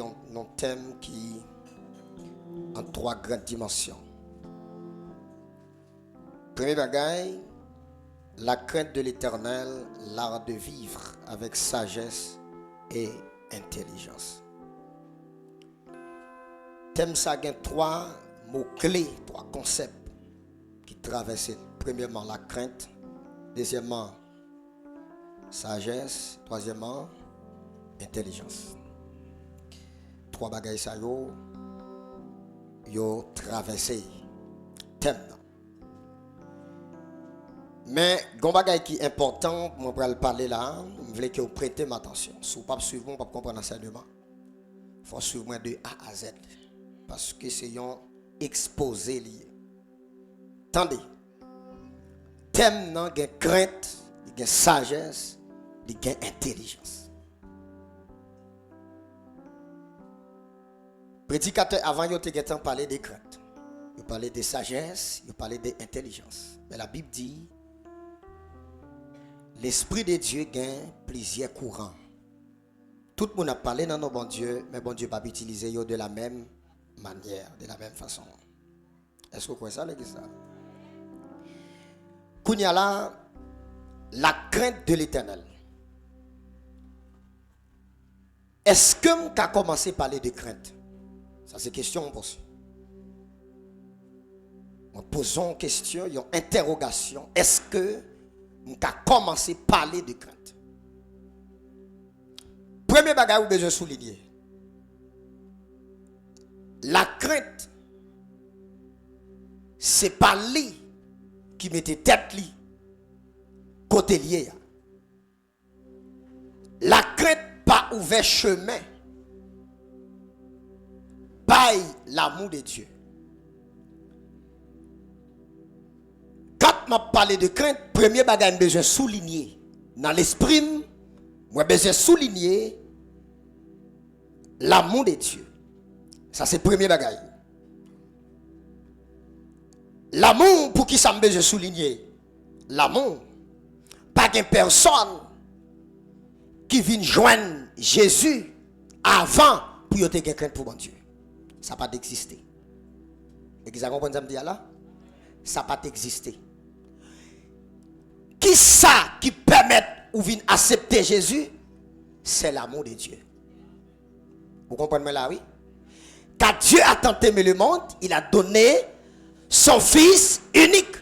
un thème qui en trois grandes dimensions. Premier bagaille, la crainte de l'Éternel, l'art de vivre avec sagesse et intelligence. Thème ça a trois mots-clés, trois concepts qui traversent. Premièrement, la crainte. Deuxièmement, sagesse. Troisièmement, intelligence. Trois bagailles ça yo traversé thème. Mais gon bagaille qui est important, moi pour le parler là, je voulais que vous prêtez attention. Si vous ne suivez pas, pas comprendre l'enseignement. Il faut suivre moi de A à Z parce que c'est un exposé lié. Attendez. Thème nan gen crainte, il gen sagesse, il gen intelligence. Prédicateur avant yo te getan parler de crainte. Il parlait de sagesse, il parlait d'intelligence. Mais la Bible dit l'Esprit de Dieu gagne plusieurs courants. Tout le monde a parlé dans nos bon Dieu, mais bon Dieu pas utiliser yo de la même manière, de la même façon. Est-ce que vous croyez ça, les gars? Kounya la crainte de l'Éternel. Est-ce que vous avez commencé à parler de crainte? Ça, c'est question, on pose. On pose une question, une interrogation. Est-ce que vous avez commencé à parler de crainte? Premier bagage, vous avez besoin de souligner. La crainte, c'est pas lui qui mettait tête li côté lié. La crainte pas ouvert chemin par l'amour de Dieu. Quand m'a parlé de crainte, premier bagage besoin souligner dans l'esprit, moi besoin souligner l'amour de Dieu. Ça c'est premier bagage. L'amour, pour qui ça me besoin souligner? L'amour. Pas qu'une personne qui vient joindre Jésus avant pour y avoir quelqu'un pour bon Dieu. Ça n'a pas d'exister. Vous comprenez ce que je dis là? Ça n'a pas d'exister. Qui ça qui permet ou vient accepter Jésus? C'est l'amour de Dieu. Vous comprenez là, oui? Car Dieu a tant aimé le monde, il a donné son Fils unique,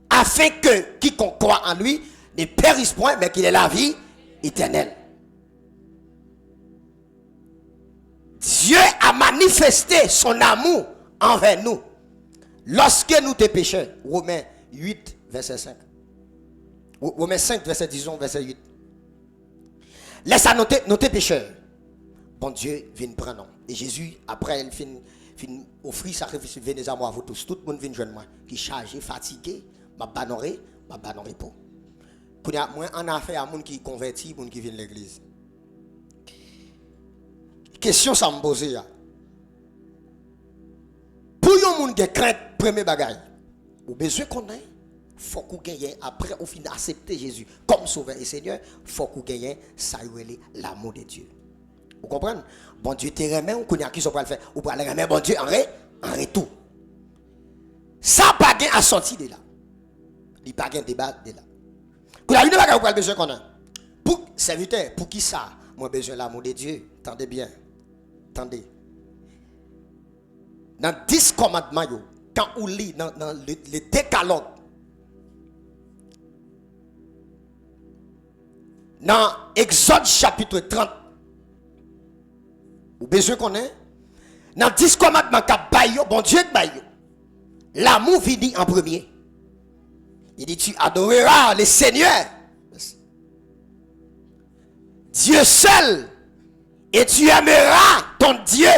afin que quiconque croit en lui ne périsse point, mais qu'il ait la vie éternelle. Dieu a manifesté son amour envers nous lorsque nous étions pécheurs. Romains 8, verset 5. Romains 5, verset 10, verset 8. Laisse à noter pécheurs. Bon Dieu vient prendre. Et Jésus, après, il finit offrir sacrifice, venez à moi, vous tous. Tout le monde vient joindre moi. Qui chargé, fatigué, m'a banoré pour. Moi, on a affaire à monde qui converti, monde qui vient de l'église. Question ça me pose là. Pour yon monde qui crainte premier bagage, ou besoin qu'on ait, faut qu'on gagne après au fin accepter Jésus comme sauveur et Seigneur, faut qu'on gagne ça l'amour de Dieu. Vous comprenez? Bon Dieu te remet, on connaît qui sont pas le faire. Ou pas le remettre bon Dieu en retour. Ça pas gain à sortir de là. Il pas gain débat de là. Pour la vie de bagage, vous avez besoin qu'on a. Pour serviteur, pour qui ça? Moi besoin de l'amour de Dieu. Tendez bien. Attendez. Dans 10 commandements, quand on lit dans le décalogue, dans Exode chapitre 30, vous besoin qu'on ait, dans 10 commandements, bon Dieu, l'amour vient en premier. Il dit, tu adoreras le Seigneur, Dieu seul, et tu aimeras ton Dieu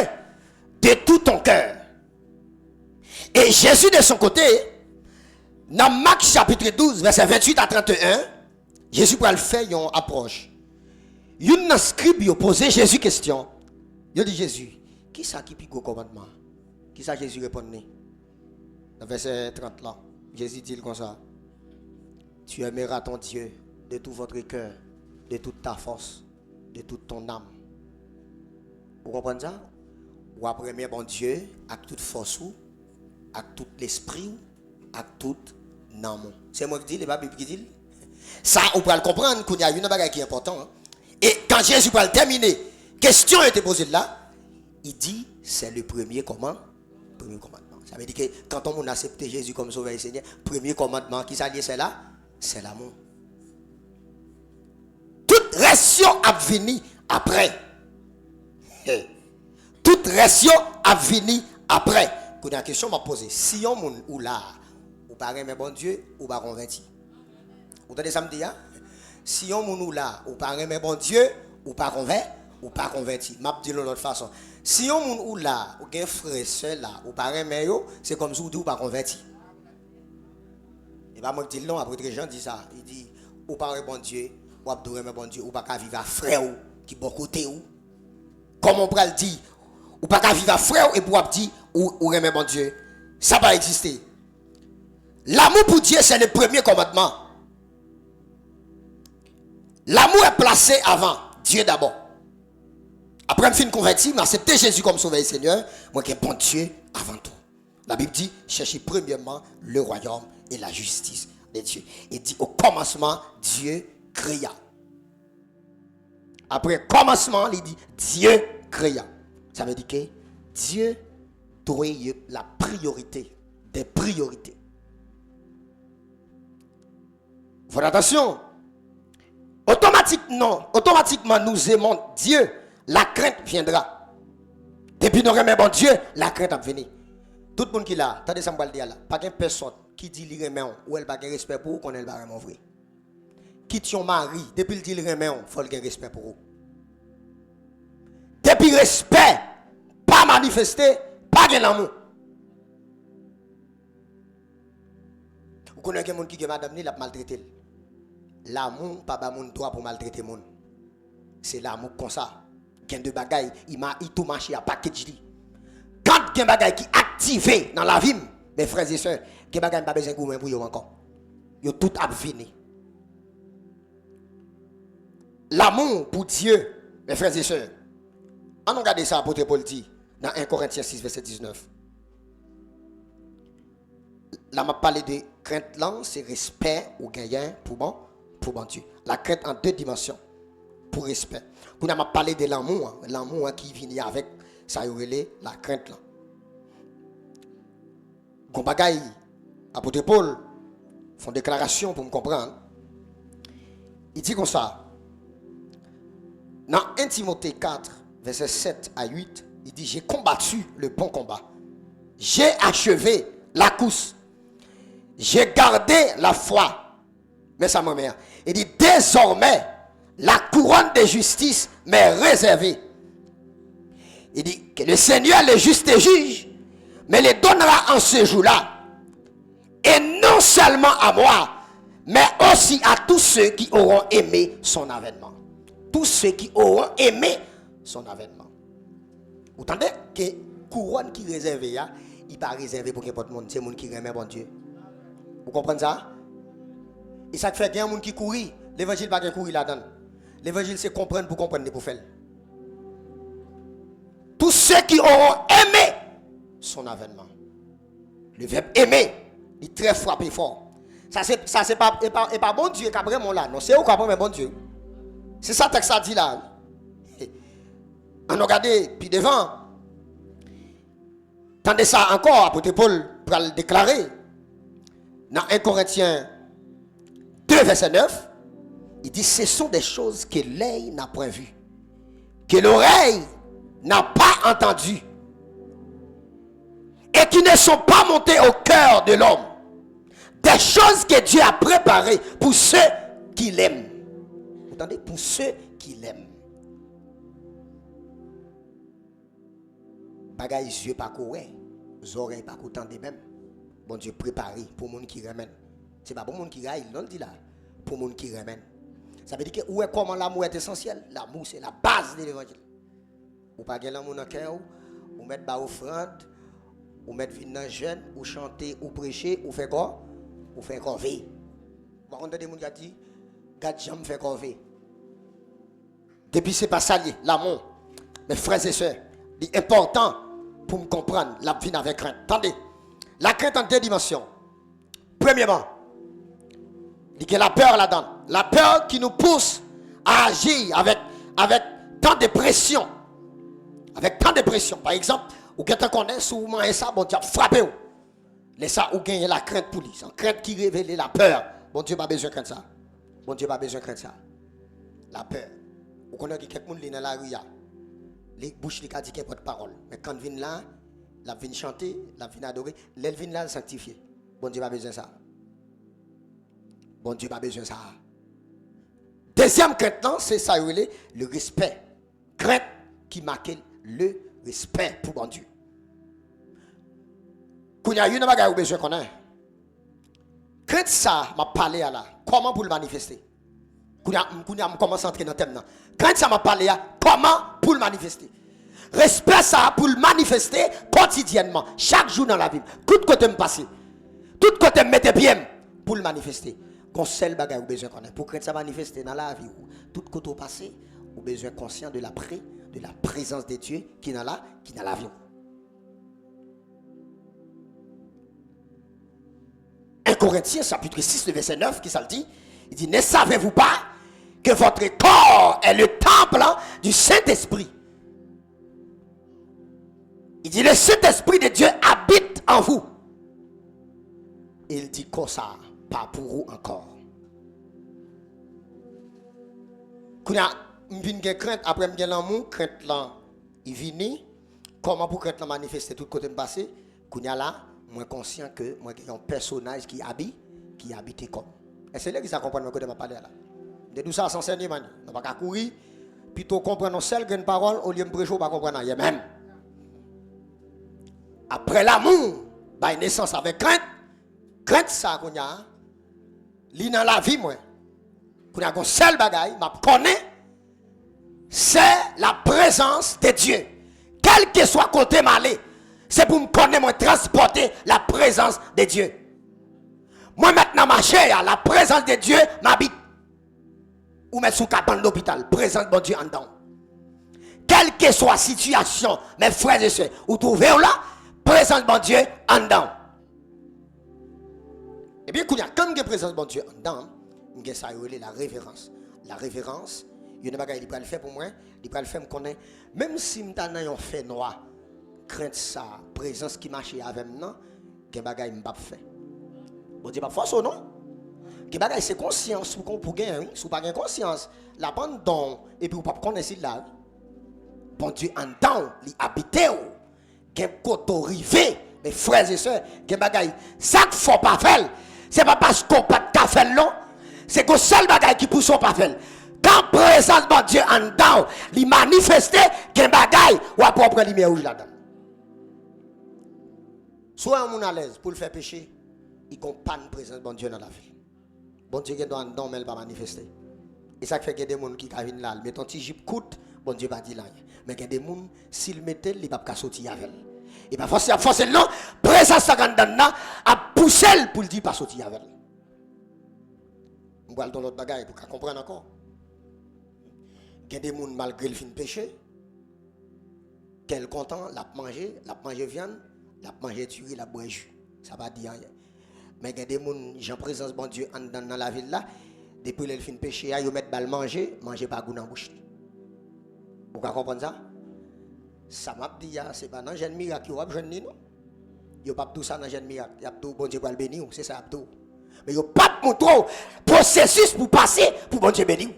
de tout ton cœur. Et Jésus de son côté, dans Marc chapitre 12, verset 28 à 31, Jésus va le faire une approche. Une scribe posé Jésus question. Il dit Jésus, qui ça qui pique au commandement? Qui ça Jésus répond? Dans verset 30 là, Jésus dit comme ça. Tu aimeras ton Dieu de tout votre cœur, de toute ta force, de toute ton âme. Vous comprenez ça? Ou après aimer bon Dieu avec toute force, avec tout l'esprit, avec tout l'amour. C'est moi qui dis, les Bible qui dit. Ça, on peut le comprendre qu'il y a une chose qui est importante. Hein? Et quand Jésus va le terminer, question a été posée là, il dit, c'est le premier commandement. Ça veut dire que quand on a accepté Jésus comme sauveur et Seigneur, premier commandement qui s'allie c'est là, c'est l'amour. Toute ration a venu après. Toute ration a venu après. Quand la question m'a posé, si on moun ou là, ou pas aimer bon Dieu, ou pas converti. Vous entendez ça me dire? Si on moun ou là, ou pas aimer bon Dieu, ou pas converti. M'a dit de l'autre façon. Si on moun ou là, ou gen frère seul là, ou pas aimer yo, c'est comme si ou pas converti. Et pas moi qui dis non, après les gens disent ça, il dit ou pas aimer bon Dieu, ou pas aimer bon Dieu, ou pas vivre à frère ou qui bon côté ou. Comme on peut le dire, ou pas vivre à frère et pour dire ou aimer bon Dieu. Ça va exister. L'amour pour Dieu, c'est le premier commandement. L'amour est placé avant Dieu d'abord. Après, je suis converti, je accepté Jésus comme sauveur et Seigneur. Moi, qui est bon Dieu avant tout. La Bible dit, cherchez premièrement le royaume et la justice de Dieu. Il dit, au commencement, Dieu créa. Après commencement, il dit, Dieu créa. Ça veut dire que Dieu doit la priorité des priorités. Faites attention. Automatiquement, nous aimons Dieu. La crainte viendra. Depuis nous remet bon Dieu, la crainte va venir. Tout le monde qui est là, attendez ça, me dire là. Pas de personne qui dit qu'il remet ou elle n'a pas de respect pour vous, qu'on est vraiment vrai. Qui ton mari, depuis qu'il dit qu'il remet, il faut qu'il ait respect pour vous. Depuis respect, pas manifester, pas de l'amour. Vous connaissez quelqu'un qui est madame, il a maltraité. L'amour, pas de droit pour maltraiter les gens. C'est l'amour comme ça. Il y a deux bagailles, il tout marché à package. Quand il y a des bagailles qui sont activées dans la vie, mes frères et sœurs, il y a des bagailles qui ne sont pas besoin pour eux encore. Ils ont tout abvini. L'amour pour Dieu, mes frères et sœurs. On regarde ça, apôtre Paul dit, dans 1 Corinthiens 6, verset 19. Là, on parlé de crainte, c'est respect ou gagnant pour bon Dieu. La crainte en deux dimensions. Pour respect. Pour nous parler de l'amour, l'amour qui vient avec ça y est la crainte là. Gombagaï, apôtre Paul font déclaration pour me comprendre. Il dit comme ça. Dans 1 Timothée 4, verset 7 à 8, il dit j'ai combattu le bon combat. J'ai achevé la course. J'ai gardé la foi. Mais ça ma mère. Il dit désormais la couronne de justice m'est réservée. Il dit que le Seigneur, le juste juge, me les donnera en ce jour-là. Et non seulement à moi, mais aussi à tous ceux qui auront aimé son avènement. Tous ceux qui auront aimé son avènement. Vous entendez que couronne qui est réservée, il n'est pas réservé pour n'importe monde. C'est le monde qui aime bon Dieu. Vous comprenez ça? Et ça fait qu'il y a un monde qui courit. L'évangile n'est pas courir là-dedans. L'évangile, c'est comprendre pour comprendre pour faire. Tous ceux qui auront aimé son avènement. Le verbe aimer, il est très frappé fort. Ça, c'est pas bon Dieu qui a vraiment là. Non, c'est où qui a vraiment bon Dieu. C'est ça que ça dit là. On regarde, puis devant. Tendez ça encore, apôtre Paul pour le déclarer. Dans 1 Corinthiens 2, verset 9. Il dit, ce sont des choses que l'œil n'a point vues, que l'oreille n'a pas entendues, et qui ne sont pas montées au cœur de l'homme. Des choses que Dieu a préparées pour ceux qui l'aiment. Vous entendez? Pour ceux qui l'aiment. Bagaille yeux pas courir, oreilles pas contenter même. Bon Dieu préparé pour les gens qui ramènent. C'est pas pour les gens qui raillent, non dit là. Pour les gens qui ramènent. Ça veut dire que où est comment l'amour est essentiel? L'amour c'est la base de l'évangile. Ou pas gagner l'amour dans le cœur, ou mettre bas offrande, ou mettre vin dans jeûne, ou chanter, ou prêcher, ou faire quoi? Ou faire corvée. Par contre, des gens qui disent, garde jamais faire corvée. Depuis c'est pas ça l'amour. Mes frères et sœurs, C'est important pour me comprendre la vie avec crainte. Attendez, la crainte en deux dimensions. Premièrement, il y a la peur là-dedans. La peur qui nous pousse à agir avec tant de pression. Avec tant de pression. Par exemple, ou quelqu'un connaît, si vous mangez ça, bon Dieu, frappez vous. Laissez ça, ou gagnez la crainte pour lui. C'est une crainte qui révèle la peur. Bon Dieu, pas besoin de craindre ça. Bon Dieu, pas besoin de craindre ça. La peur. Vous connaissez quelqu'un qui est dans la rue, les bouches, les dit qu'il n'y a pas de parole. Mais quand il vient là, la vient chanter, la vient adorer, elle vient là, sanctifier. Bon Dieu, pas besoin de ça. Bon Dieu, pas besoin de ça. Deuxième crainte, c'est ça, le respect. Crainte qui marque le respect pour bon Dieu. Quand il y a une chose que besoin qu'on a. Crainte ça, m'a parlé à là. Comment pour le manifester? Quand il commence à entrer dans le thème. Crainte ça, m'a parlé à comment pour le manifester? Respect ça pour le manifester quotidiennement, chaque jour dans la vie. Tout côté me passer. Tout côté me mettre bien pour le manifester. Qu'on seul bagage ou besoin qu'on a pour que ça manifeste dans la vie. Tout côté passé, ou besoin conscient de la présence de Dieu qui est dans la vie. 1 Corinthiens chapitre 6 le verset 9 qui ça le dit, il dit ne savez-vous pas que votre corps est le temple du Saint-Esprit? Il dit le Saint-Esprit de Dieu habite en vous. Il dit comme ça, pas pour vous encore. Quand il y a crainte, après il y a l'amour, crainte là, il vient, comment pour crainte là manifester tout côté passé, quand il y a là, moi conscient que moi j'ai un personnage qui habite comme. Et c'est là que ça comprend ce que je parler là. De tout ça s'enseigner man, on va pas courir, plutôt comprendre seul une parole au lieu de prêcher pas comprendre rien même. Après l'amour, bah naissance avec crainte ça qu'on a, li dans la vie moi. Qu'on a un seul bagaille, m'a connaît, c'est la présence de Dieu. Quel que soit côté malé, c'est pour me connaître, moi transporter la présence de Dieu. Moi maintenant marcher, la présence de Dieu m'habite. Ou mettre sous cabane d'hôpital, présence de Dieu en dedans. Quelle que soit la situation, mes frères et sœurs, vous trouvez là, présence de Dieu en dedans. Et bien, quand il y a présence de Dieu en dedans, il y a la révérence. La révérence, il y a des bagages qui peuvent le faire pour moi, il peut le faire me connaître. Même si je suis dans un fait noir, crainte sa présence qui marche avec moi, il y a des bagages qui ne peuvent pas faire. Bon Dieu, pas force ou non? Il y a des bagages c'est conscience pour gagner, si vous n'avez pas conscience, la bande don, et puis vous ne pouvez pas connaître là. Bon Dieu, en dedans, il habite, il y a un côté rivé, mes frères et sœurs, il y a des bagages, ça qu'il ne faut pas faire, ce n'est pas parce qu'on n'a pas de café, non? C'est que le seul bagage qui pousse pas faire. Quand présence de Dieu en dedans, il manifeste qu'un bagage ou à propre lumière rouge là-dedans. Soit un monde à l'aise pour le faire pécher, il comprend la présence de Dieu dans la vie. Bon Dieu qui est en dedans, mais il va manifester. Et ça fait qu'il y a des gens qui viennent là, mais ton petit jip coûte, bon Dieu va dire là. Mais il y a des gens, s'ils mettent, il ne va pas sortir avec. Il va forcer non, présence de Dieu à pousser pour le dire pas sortir avec. On va dans l'autre bagaille pour comprendre encore. Il y a des gens malgré le fin de péché, qu'elle content, la manger viande, la manger tuer, la boire jus. Ça va dire rien. Mais il y a des gens qui ont présence de Dieu dans la ville là, depuis le fin de péché, ils mettent balle manger pas goût dans la bouche. Vous comprenez ça? Ça m'a dit, c'est pas dans le jeune miracle, vous avez jeune non? Vous pas tout ça dans le jeune miracle, il y a tout bon Dieu pour le bénir, c'est ça tout. Mais il n'y a pas de montrer processus pour passer pour bon Dieu bénir.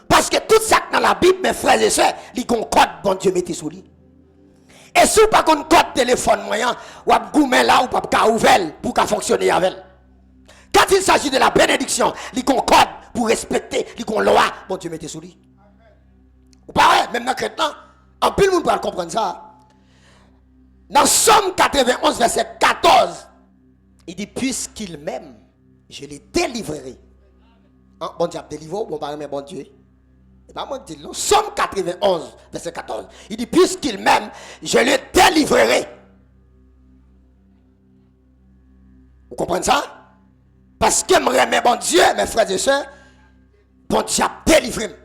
Parce que tout ça dans la Bible, mes frères et sœurs, il y a un code bon Dieu mettez sous lui. Et si vous n'avez pas un code téléphone moyen, vous avez goumé là ou pas ouvert pour fonctionner avec. Quand il s'agit de la bénédiction, il y a un code pour respecter, il y a une loi, bon Dieu mettez sous lui. Vous parlez, même dans le chrétien, en plus le monde peut comprendre ça. Dans Somme 91, verset 14, il dit, puisqu'il m'aime, je les délivrerai. Hein? Bon Dieu a délivré, bon parle, mais bon Dieu. Et pas moi qui dis, Somme 91, verset 14. Il dit, puisqu'il m'aime, je les délivrerai. Vous comprenez ça? Parce que me remet bon Dieu, mes frères et sœurs, bon Dieu a délivré.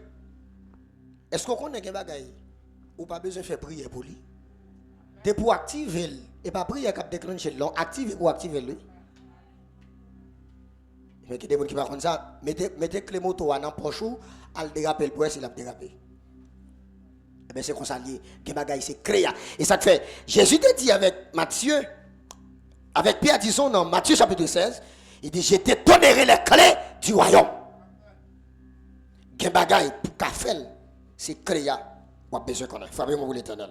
Est-ce qu'on connaît un bagage? ou pas besoin de faire prière pour lui. C'est pour activer, et pas prière qui déclenche l'on, activer pour activer lui. Mais qui des gens qui parlent comme ça, mettez clé moto dans poche ou al déraper le bois s'il a dérapé. Et bien c'est comme ça lié, que bagaille c'est créé. Et ça te fait Jésus te dit avec Matthieu, avec Pierre disons dans Matthieu chapitre 16, il dit je te donnerai les clés du royaume. Que bagaille pour qu'a faire, c'est créé. On a besoin qu'on ait. Frappez-moi pour l'Éternel.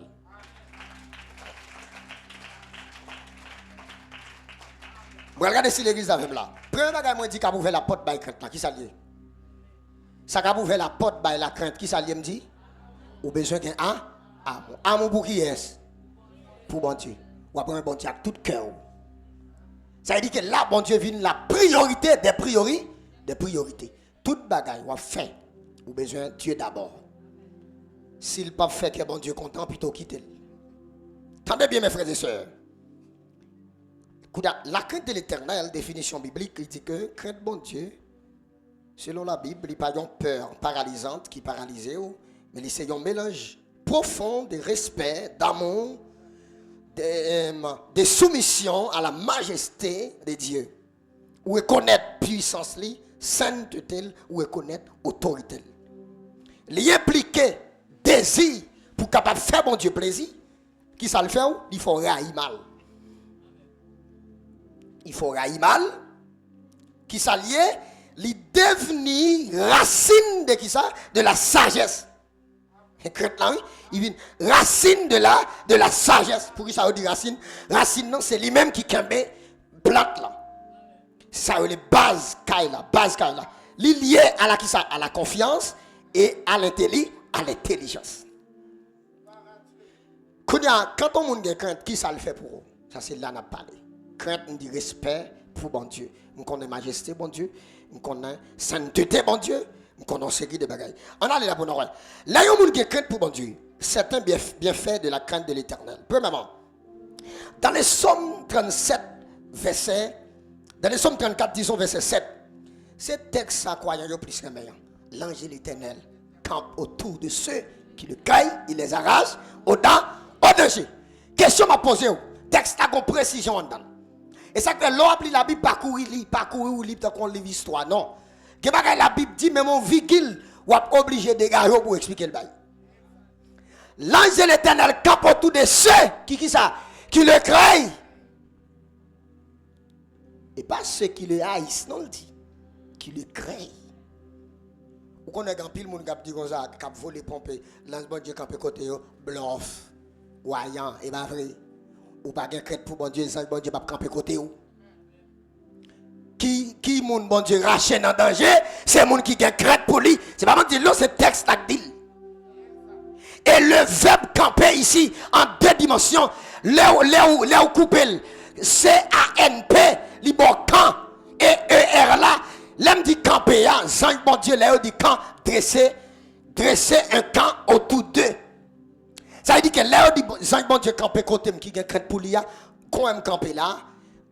Regardez si l'église avec là. Premier bagage moi dit qu'a ouvert la porte by crainte là, qui ça lié? Ça qu'a ouvert la porte by la crainte, qui ça lié me dit? Ou besoin d'un amour. Amour pour qui est? Pour bon Dieu. Ou après bon Dieu avec tout cœur. Ça veut dire que là bon Dieu vient la priorité des priorités. Toute bagaille ou fait ou besoin Dieu d'abord. S'il pas fait que bon Dieu content plutôt quitter. Tendez bien mes frères et sœurs. La crainte de l'Éternel, définition biblique, il dit que crainte bon Dieu, selon la Bible, il n'y a pas une peur paralysante qui paralyse, mais c'est un mélange profond de respect, d'amour, de soumission à la majesté de Dieu. Ou reconnaître puissance, sainteté, ou reconnaître autorité. Il implique désir pour capable faire bon Dieu plaisir, qui ça le fait, il faut railler mal. Il faut railler mal, qui s'allie, il devenu racine de qui ça? De la sagesse. Et il vient racine de la sagesse. Pour qui ça veut dire racine? Racine, non, c'est lui-même qui cambe plante là. Ça veut dire base là. Il est lié à la, qui ça? À la confiance et à l'intelligence. Quand on monde crainte, qui ça le fait pour eux? Ça c'est là qu'on a parlé. Crainte, on dit respect pour bon Dieu. On connaît majesté, bon Dieu. On connaît sainteté, bon Dieu. On connaît série de bagailles. On a les là pour nous. Là, il y a un monde qui crainte pour bon Dieu. Certains bienfaits de la crainte de l'Éternel. Premièrement, dans les Psaumes 37, dans les Psaumes 34, disons verset 7, ce texte, ça croyant plus que meilleur. L'ange de l'Éternel campe autour de ceux qui le cueillent, il les arrache au danger. Question m'a posée. Texte a une précision dedans. Et ça que l'on appelle la Bible parcourir tant qu'on lit l'histoire. Non. Que la Bible dit même en virgule ou obligé de garder pour expliquer le bail. L'ange de l'Éternel campe autour de ceux qui le craignent. Et pas ceux qui le haïssent, non, le dit. Qui le craignent. Vous connaissez un pile monde qui dit comme ça, qui a volé pomper, l'ange bon Dieu campe côté bluff, voyant, et pas vrai. Ou pas de crainte pour bon Dieu, l'ange bon Dieu pas camper côté ou. Qui moun bon Dieu raché dans danger, c'est moun qui a crainte pour lui. C'est pas moi dire là, c'est texte là dit. Et le verbe camper ici en deux dimensions, là où couper C-A-N-P, li bon camp et E-R là, l'aime dit camper, Jean bon Dieu là dit camp, dresser un camp autour d'eux. Ça veut dire que là dit Jean bon Dieu camper côté qui a crainte pour lui, quand même camper là,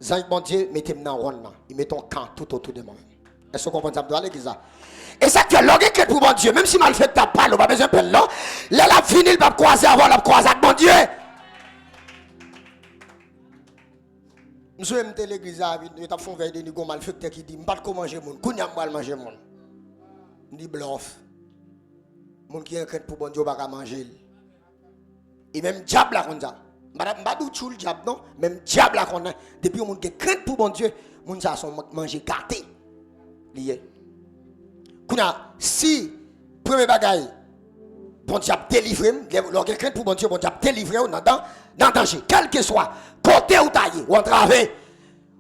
Jean bon Dieu mettez dans rond là, il met ton camp tout autour de moi. Est-ce que vous comprenez ça dans l'église là? Et ça que l'on est pour bon Dieu, même si mal fait ta parole, on pas besoin de peine là. Là la fini, il va croiser avant la croiser avec bon Dieu. Monsieur m'te l'église il t'a fait veille de nigo mal fait qui dit pas comment manger moun, kounya mal manger moun. Ni bluff. Moun qui est pour bon Dieu pas manger. Et même diable là comme ça. Madame pas dou le diable non, même diable là qu'on a depuis moun qui crainte pour bon Dieu, moun ça sont manger gâté. Lié. Si, premier bagaille, bon Dieu a délivré, quelqu'un pour bon Dieu, bon Dieu a délivré dans danger, quel que soit, côté ou taillé, ou entravé,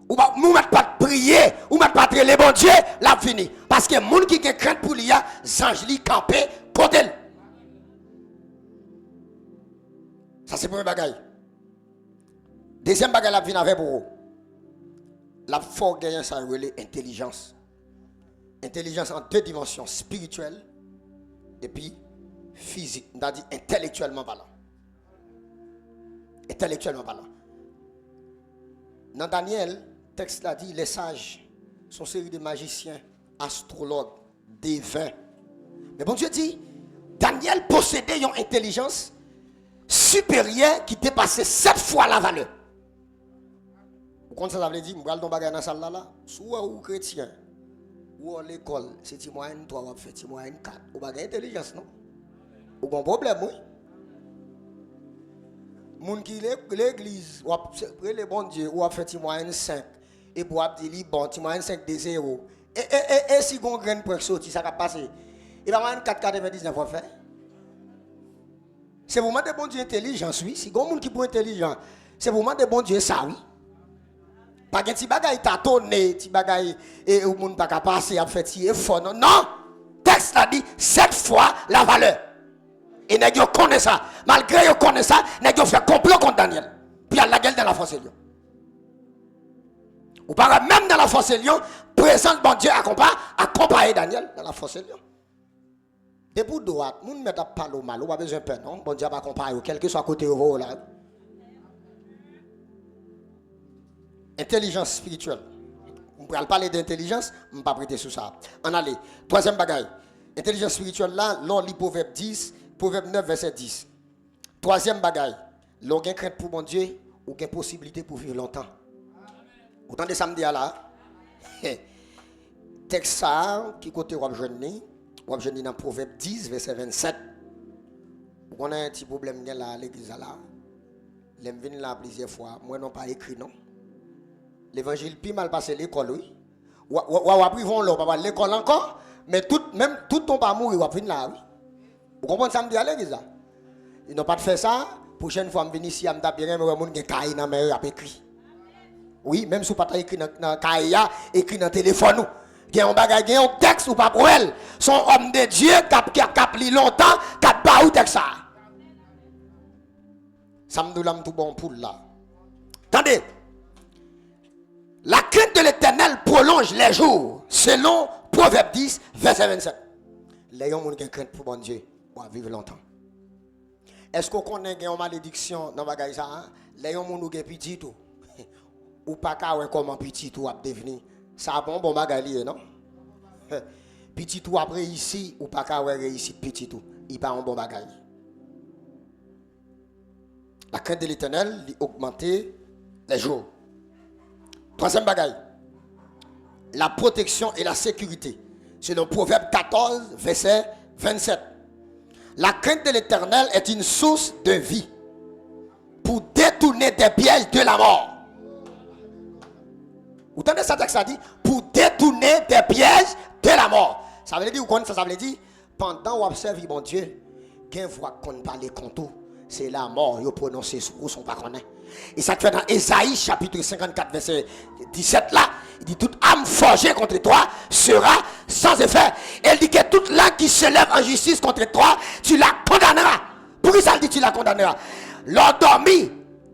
ou ne pas prier, ou ne pas prier, bon Dieu, l'a fini. Parce que les gens qui ont crainte pour lui, les anges li campé, côté. Ça c'est le premier bagaille. Deuxième bagaille, la vie avec pour vous. La force gagne, ça relève intelligence. Intelligence en deux dimensions, spirituelle et puis physique, c'est-à-dire intellectuellement parlant. Intellectuellement parlant. Dans Daniel, le texte là dit, les sages sont série de magiciens, astrologues, devins. Mais bon Dieu dit, Daniel possédait une intelligence supérieur qui dépassait 7 fois la valeur. Vous comprenez ça veut dire, je vais dans la salle là, soit ou chrétien, ou à l'école, c'est moyen 3, ou fait moyen 4. Ou avez intelligence, non? Ou avez un problème, oui? Moun qui l'église, ou après le bon Dieu, ou a fait moyen 5, et pour dire, bon, moyen 5 de 0. Et si vous avez une graine pour sortir, ça va passer. Il va avoir 4,99 pour faire. C'est vraiment des bons dieux intelligents, oui. Si vous avez un qui est intelligent, c'est vraiment des bons dieux, ça, oui. Pas que si bagay tâtonné, si bagay et ou moun pas ka passer a fait si effort non. Non. Texte a dit 7 fois la valeur. Et nèg yo connaît ça. Malgré yo connaît ça, nèg yo fait complot contre Daniel. Puis il y a la gueule dans la force lion. Ou pas même dans la force lion, présente bon Dieu accompagner Daniel dans la force lion. Debout droite, moun met à parler mal, ou pas besoin de peur non, bon Dieu va accompagner quel que soit côté où là. Intelligence spirituelle. On va parler d'intelligence, on ne va pas prêter sur ça. On allait. Troisième bagaille. Intelligence spirituelle là, l'on lit Proverbe 10, Proverbe 9, verset 10. Troisième bagaille. L'on a crainte pour mon Dieu, ou une possibilité pour vivre longtemps. Vous entendez samedi là? Texte ça, qui côté Wab Jeune dans Proverbe 10, verset 27. On a un petit problème là à l'église là. L'aime venir là plusieurs fois. Moi non pas écrit non. L'évangile plus mal passé l'école, oui. Ou après ils vont là, pas l'école encore, mais même tout ton pas mourir, ou après là, oui. Vous comprenez ça me dit à l'église? Ils n'ont pas fait ça. Prochaine fois, je viens ici, je me dis bien, mais je vais dans mes écrit. Oui, même si vous pas écrit dans cahier, écrit dans le téléphone. Il y a un bagage, il y a un texte ou pas pour elle. Son homme de Dieu qui a li longtemps, qui a pas ou texte ça. Ça me dit tout bon pour là. Attendez. La crainte de l'Éternel prolonge les jours, selon Proverbe 10, verset 27. Les gens qui ont crainte pour bon Dieu vont vivre longtemps. Est-ce qu'on connaît une malédiction dans le ça? Les gens qui ont petit tout, ou pas comment petit tout a devenir. Ça a bon bagage, non? Petit tout après ici, ou pas réussir petit tout. Il pas un bon bagage. La crainte de l'Éternel augmente les jours. Troisième bagaille, la protection et la sécurité. C'est le Proverbe 14, verset 27. La crainte de l'Éternel est une source de vie pour détourner des pièges de la mort. Vous entendez ça texte ça dit pour détourner des pièges de la mort. Ça veut dire quoi ça veut dire pendant qu'on observe mon Dieu, qu'un voix qu'on parle contre c'est la mort, il prononce sous son pas connaît. Et ça fait dans Ésaïe chapitre 54 verset 17 là, il dit toute âme forgée contre toi sera sans effet. Elle dit que toute langue qui se lève en justice contre toi, tu la condamneras. Pourquoi ça dit tu la condamneras? L'endormi,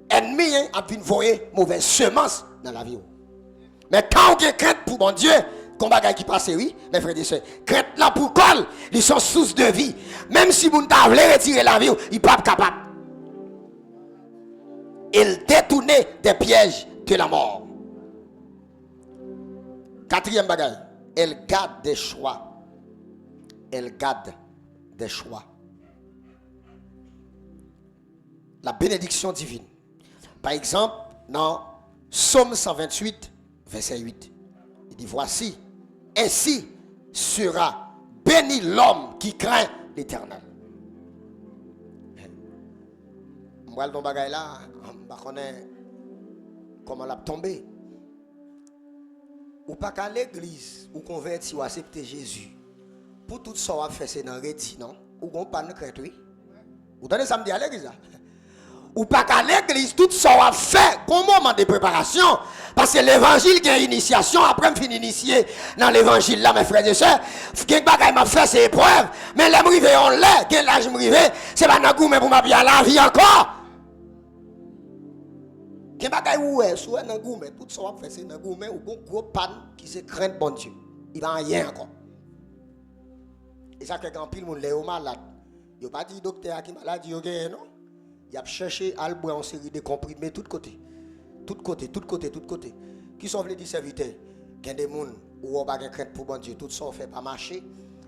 ennemi a vu une mauvaise semence dans la vie. Mais quand on a crainte pour mon Dieu, combat qui passe, oui, mes frères et sœurs, crainte là pour col, ils sont source de vie. Même si vous ne voulez retirer la vie, ils ne sont pas capables. Il détournait des pièges de la mort. Quatrième bagaille, elle garde des choix. Elle garde des choix. La bénédiction divine. Par exemple, dans Psaume 128, verset 8, il dit voici, ainsi sera béni l'homme qui craint l'Éternel. Moi, le bagay là, je ne connais comment l'a tombé. Ou pas qu'à l'église, ou converti ou accepter Jésus. Pour tout ça, on va faire c'est dans le rédit, non? Ou on pas de crainte, oui? Vous donnez ça me dit à l'église là? Ou pas qu'à l'église, tout ça on va faire comme moment de préparation. Parce que l'évangile qui a une initiation, après je finis initié dans l'évangile là, mes frères et sœurs, quelque chose m'a fait c'est épreuve. Mais les m'rivé on l'est, quel âge m'rivé, c'est pas dans goût mais pour m'a bien la vie encore. Quelque chose où est, soit dans goût mais tout ça on va faire c'est dans goût mais ou bon gros panne qui se craint bon Dieu. Il va rien encore. Et ça que quand pile monde les malade. Il pas dit docteur qui malade yo gagne non. Il a cherché à boire en série de comprimés tout côté. Tout côté. Qui sont les serviteurs? Il y a des gens où on va crainte pour bon Dieu. Tout ça, on ne fait pas marcher.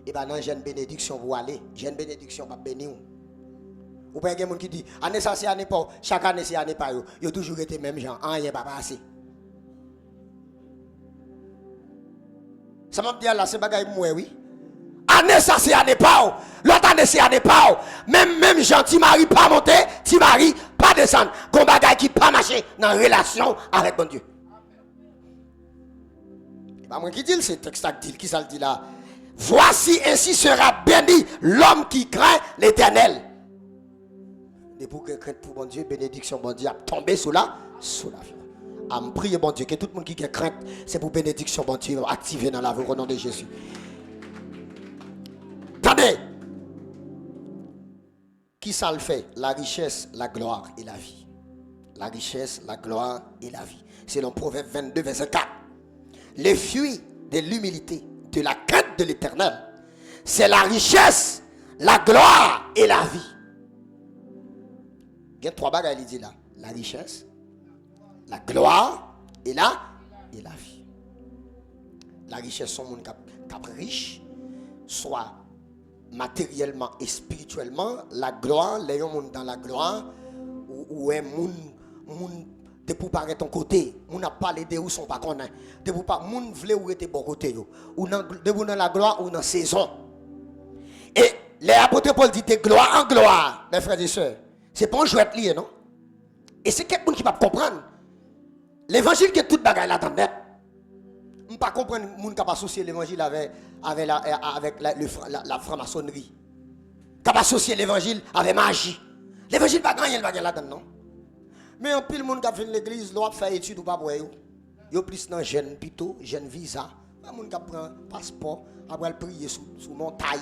Et bien, dans une bénédiction, vous allez. J'ai une bénédiction, pas béni. Ou pas quelqu'un qui dit année ça c'est année pas, chaque année c'est année pas yo. Yo toujours été même gens, rien pas passé. Ça m'a dit là c'est bagaille moi oui. Année ça c'est année pas. L'autre année c'est année pas. Même gens ti mari pas monter, ti mari pas descendre. Gon bagaille qui pas marcher dans relation avec bon Dieu. Pas moi qui dit c'est texte qui ça le dit là. Voici ainsi sera béni l'homme qui craint l'Éternel. Et pour que crainte pour bon Dieu, bénédiction bon Dieu a tombé sous la vie. À me prier bon Dieu que tout le monde qui a crainte, c'est pour bénédiction bon Dieu activer dans la vie au nom de Jésus. Attendez. Qui ça le fait? La richesse, la gloire et la vie. La richesse, la gloire et la vie. C'est dans Proverbe 22, verset 4. Les fruits de l'humilité, de la crainte de l'Éternel, c'est la richesse, la gloire et la vie. Il y a trois bagages, il dit là. La richesse, la gloire et la vie. La richesse, sont gens qui riche, soit matériellement et spirituellement. La gloire, les gens dans la gloire, ou un monde de pour paraître ton côté, on n'a pas les deux ou sont pas connus. De pour pas moun vle ou était bon côté yo. Ou dans la gloire ou dans saison. Et les apôtres Paul dit de gloire en gloire, mes frères et sœurs. C'est pas un jouet lié, non? Et c'est quelqu'un qui va comprendre. L'évangile qui est toute bagaille là-dedans. On ne pas comprendre les gens qui pas associé l'évangile avec la franc-maçonnerie. Qui pas associé l'évangile avec magie. L'évangile pas gagner là-dedans, non? Mais en pile monde qui a fait l'église, l'on fait étude ou pas pour eux. Yo plus dans jeune pito, jeune visa. Un monde qui prend passeport, après prier sous montagne.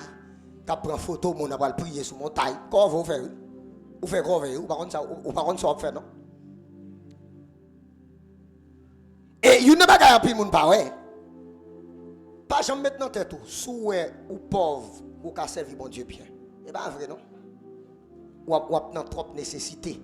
Qui prend photo, mon après prier sous montagne. Comment vous faire? Ou faire quoi ou par contre ça on fait non? Et il n'y a pas de monde pas ouais. Pas jamais mettre dans tête tout, sous ou pauvre ou qu'a servi bon Dieu bien. Et pas vrai non? Ou dans trop nécessité.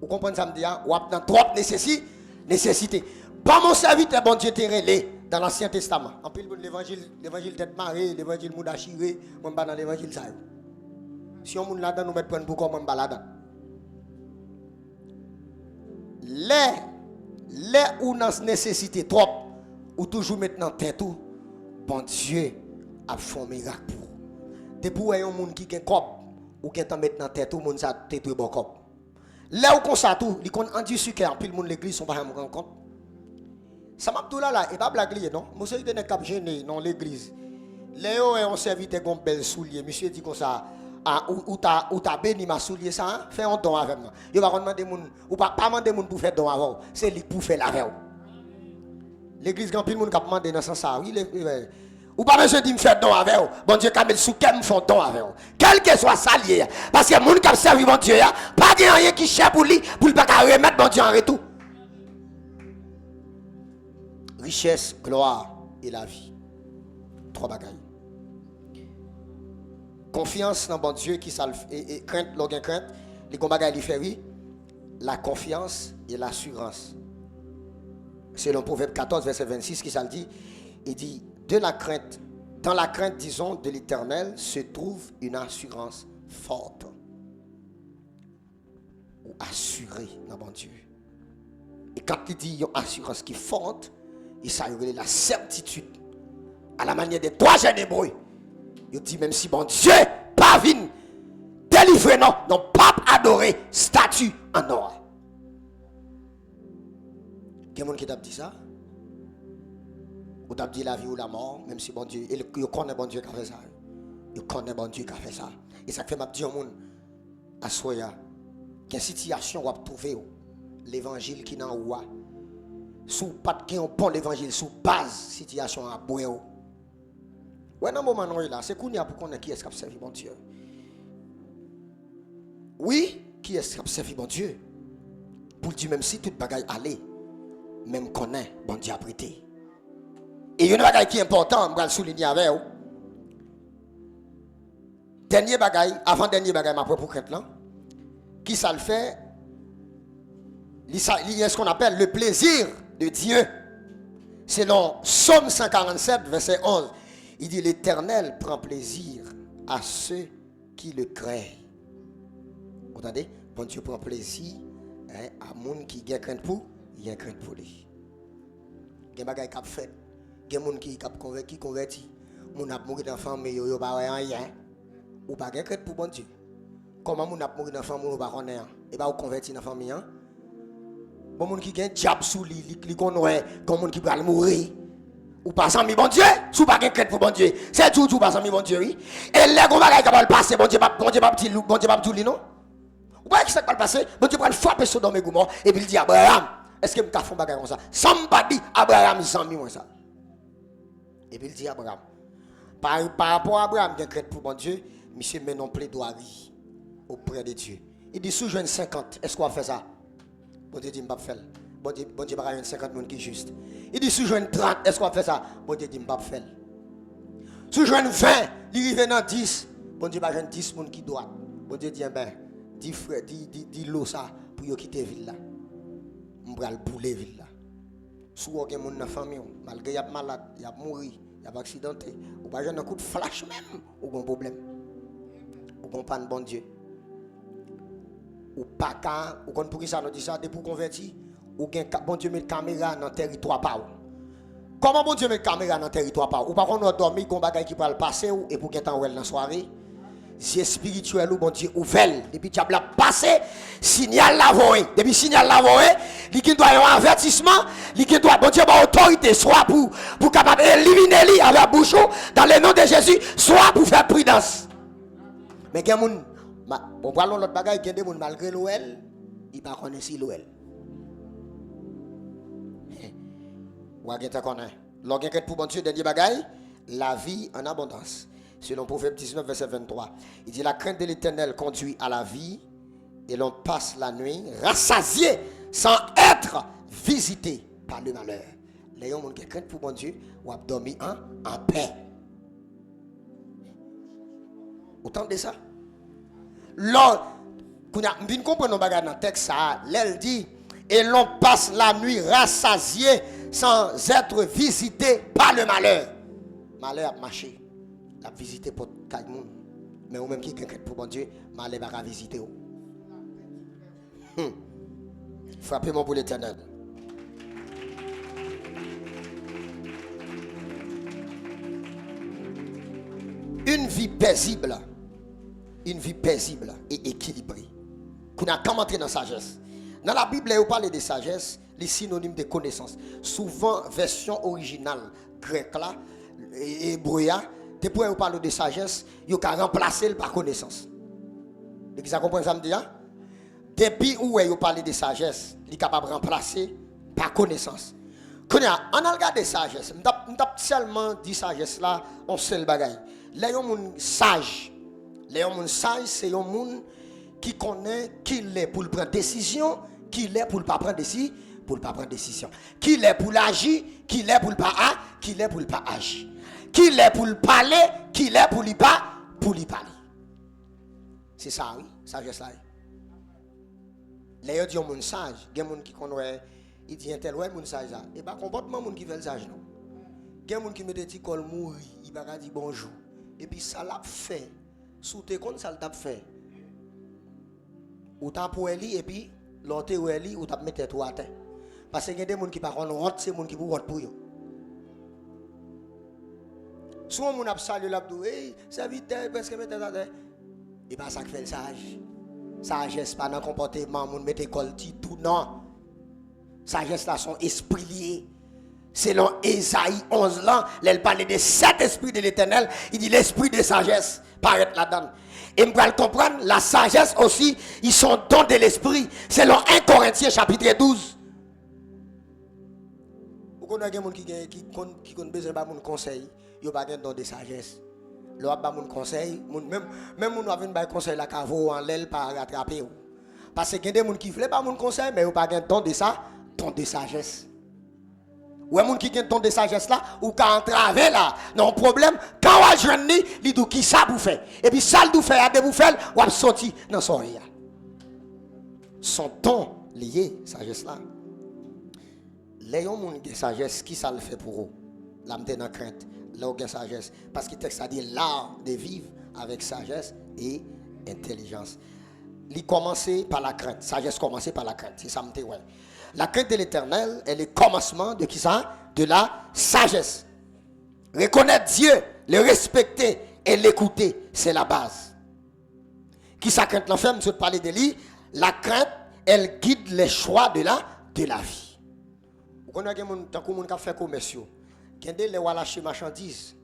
Vous comprenez ça me dit? Ou dans trop nécessité. Pas mon serviteur bon Dieu terrelé dans l'Ancien Testament. En plus l'évangile tête marée, l'évangile mouda chiré, moi pas dans l'évangile ça. Si on moun là-dedans nous mettre prendre pour comment pas là-dedans. Les ou dans nécessité trop ou toujours maintenant tête tout bon Dieu a fait un miracle pour. Depuis un monde qui gagne cop ou qui est mettre dans tête tout monde ça tête bon cop. Là où qu'on ça tout, il qu'on en dit sucre, puis le monde l'église sont pas me rendre compte. Ça m'a tout là et pas blague non. Monsieur il n'est cap gêné dans l'église. Léo et on serviteur gon bel soulier, monsieur dit comme ça ou ta béni ma soulier ça, fais un don avec moi. Il va demander moun ou pas demander moun pour faire don avant, c'est lui pour faire la veille. L'église grand pile moun qui demander dans sens ça, oui ou pas besoin de me faire don avec vous. Bon Dieu quand me sous quel me font don avec vous. Quel que soit ça lié parce que moun qui servi bon Dieu pas rien qui cher pour lui pour pas remettre bon Dieu en retour. Richesse, gloire et la vie. Trois bagailles. Confiance dans bon Dieu qui salve et crainte, l'organe crainte, les combats qui fait oui, la confiance et l'assurance. C'est dans Proverbe 14 verset 26 qui ça le dit, il dit dans la crainte disons de l'Éternel se trouve une assurance forte. Ou assurée dans bon Dieu. Et quand il dit une assurance qui est forte, il s'agit la certitude à la manière des trois jeunes hébreux. Il dit même si bon Dieu pas venu délivrer non pas adorer statue en or. Quelqu'un qui t'a dit ça? Ou t'a dit la vie ou la mort, même si bon Dieu, il connaît bon Dieu qui a fait ça. Il connaît bon Dieu qui a fait ça. Et ça fait m'a dit au monde à soya quelle situation on va trouver l'évangile qui dans ou sous pas de un bon l'évangile sous base situation à boire. Ouais dans moment non là, c'est qu'on y a pour connaître qui est-ce qui a servi bon Dieu. Oui, qui est-ce qui a servi bon Dieu? Pour dire même si toute bagaille allait, même connaît bon Dieu a prêté. Et il y a une bagaille qui est important, je vais le souligner avec vous. Dernier bagaille, avant dernier bagaille ma propre crainte là. Qui ça le fait? Il y a ce qu'on appelle le plaisir de Dieu. Selon Psaume 147, verset 11, il dit l'Éternel prend plaisir à ceux qui le craignent. Vous entendez? Bon Dieu prend plaisir à moun qui a crainte pour, il a crainte pour lui. Il y a des gens qui fait, il y a des gens qui converti, moun a mouru dans famille yo pas rien. Ou pas crainte pour bon Dieu. Comment moun a mouru dans famille ou pas connaître et pas converti dans famille hein? Bon moun qui a un diable sous lui, li connaît comme moun qui va mourir. Ou pas sans mi bon Dieu, sous pas crainte pour bon Dieu. C'est tout pas sans mi bon Dieu oui. Et les gars qui va passer bon Dieu pas tout non. Ou pas qui ça va passer, bon Dieu va frapper Sodome et Gomorrhe et puis il dit Abraham, est-ce que me font bagarre comme ça? Somebody Abraham sans mi moi ça. Et puis il dit Abraham par rapport à Abraham qui crainte pour bon Dieu, monsieur met non plaidoirie auprès de Dieu. Il dit sous jeune 50, est-ce qu'on va faire ça? Bon Dieu dit m'pas faire. Bon Dieu pas 50 personnes qui juste. Il dit sous jeune 30, est-ce qu'on va faire ça? Bon Dieu dit m'pas faire. Sous jeune 20, il arrive dans 10. Bon Dieu pas jeune 10 personnes qui doit. Bon Dieu dit ben dis frère, dis l'eau ça pour yo quitter ville là. M'bral bouler ville là. Sous aucun monde dans famille, malgré y a malade, y a mourir, y a accidenté, ou pas jeune un coup de flash même, ou bon problème. Ou bon pas bon Dieu. Ou pas quand ou quand pour qui ça nous dit ça de pour convertir ou gen bon Dieu met caméra dans territoire pas. Comment bon Dieu met caméra dans territoire pas? Ou pas qu'on a dormi qu'on bagay qui va le passer et pour gen temps ou dans soirée. C'est spirituel ou bon Dieu ouvert depuis diable a passé signal la voie depuis signal la voie il qui doit un avertissement il qui doit bon Dieu ba autorité soit pour capable éliminer lui avec bouchon dans le nom de Jésus soit pour faire prudence mais gen moun bon parlons l'autre bagaille gen des moun malgré l'OL il pas connaît si l'OL ou a gen ta connaît l'enquête pour bon Dieu dernier bagaille la vie en abondance. Selon Proverbe 19, verset 23. Il dit, la crainte de l'Éternel conduit à la vie et l'on passe la nuit rassasié sans être visité par le malheur. Les gens qui craignent pour bon Dieu ou dormi en paix. Autant de ça. Lors, quand on comprend nos bagages dans le texte, elle dit, et l'on passe la nuit rassasié sans être visité par le malheur. Malheur a marché. La visiter pour Kaimoun. Mais ou même qui est pour bon Dieu, malheur va visiter. Frappez-moi pour l'Éternel. Une vie paisible et équilibrée. Qu'on a commenté dans la sagesse. Dans la Bible, on parle de sagesse, les synonymes de connaissance. Souvent, version originale grecque là, hébreu, depuis on parle de sagesse, il a remplacé par connaissance. Vous comprenez ça me dit? Depuis où on parle de sagesse, il est capable de remplacer par connaissance. Quand on a regardé sagesse, on a seulement dit sagesse là, on seul bagaille. Les gens sages, c'est un monde qui connaît qui est pour prendre décision, qui est pour ne pas prendre décision, qui est pour agir, qui est pour ne pas agir. Qui est pour le parler, qui est pour lui pas pour lui parler. C'est ça oui, sagesse là. Les gens disent mon sage, il y a des gens qui connaissent, il dit un tel ouais mon sage là. Et pas comportement mon qui fait le sage non. Il y a des gens qui met des petits cols mourir, il va dire bonjour. Et puis ça l'a fait. Sous tes comptes ça l'a fait. Ou t'as pour lui et puis l'autre ou lui ou t'as mettre toi à terre. Parce qu'il y a des gens qui pas honte, c'est des gens qui pour honte pour eux. Souvent, on a salué l'abdou, c'est vite, parce que mettez ça. Et pas ça qui fait le sage. Sagesse, pas dans le comportement, on met école, tout, non. Sagesse, là, son esprit lié. Selon Ésaïe 11 ans, elle parle de 7 esprits de l'Éternel, il dit l'esprit de sagesse, paraît là-dedans. Et vous pouvez comprendre, la sagesse aussi, ils sont dons de l'esprit. Selon 1 Corinthiens, chapitre 12. Vous connaissez des gens qui ont besoin de conseil. Yo pas de don de sagesse. Le a pas mon conseil, même mon avait un conseil la cavo en l'aile pas rattraper. Parce que y a des gens qui veulent pas mon conseil mais yo pas de don de ça, don de sagesse. Ou un monde qui a don de sagesse là ou quand entraver là, non problème, quand on jeune ni, il dit qui ça vous fait. Et puis ça le fait à de vous faire ou sorti dans son rien. Son don lié sagesse là. Les gens qui ont sagesse qui ça le fait pour eux. L'âme dans crainte. Là où il y a sagesse. Parce que le texte a dit l'art de vivre avec sagesse et intelligence. Il commençait par la crainte. Sagesse commençait par la crainte. C'est ça, ouais. La crainte de l'Éternel est le commencement de qui ça? De la sagesse. Reconnaître Dieu, le respecter et l'écouter, c'est la base. Qui ça crainte l'enfer, monsieur parler de lui? La crainte, elle guide les choix de la vie. Vous connaissez tant que moun qui fait commerciaux, quand les wa lâcher marchandises,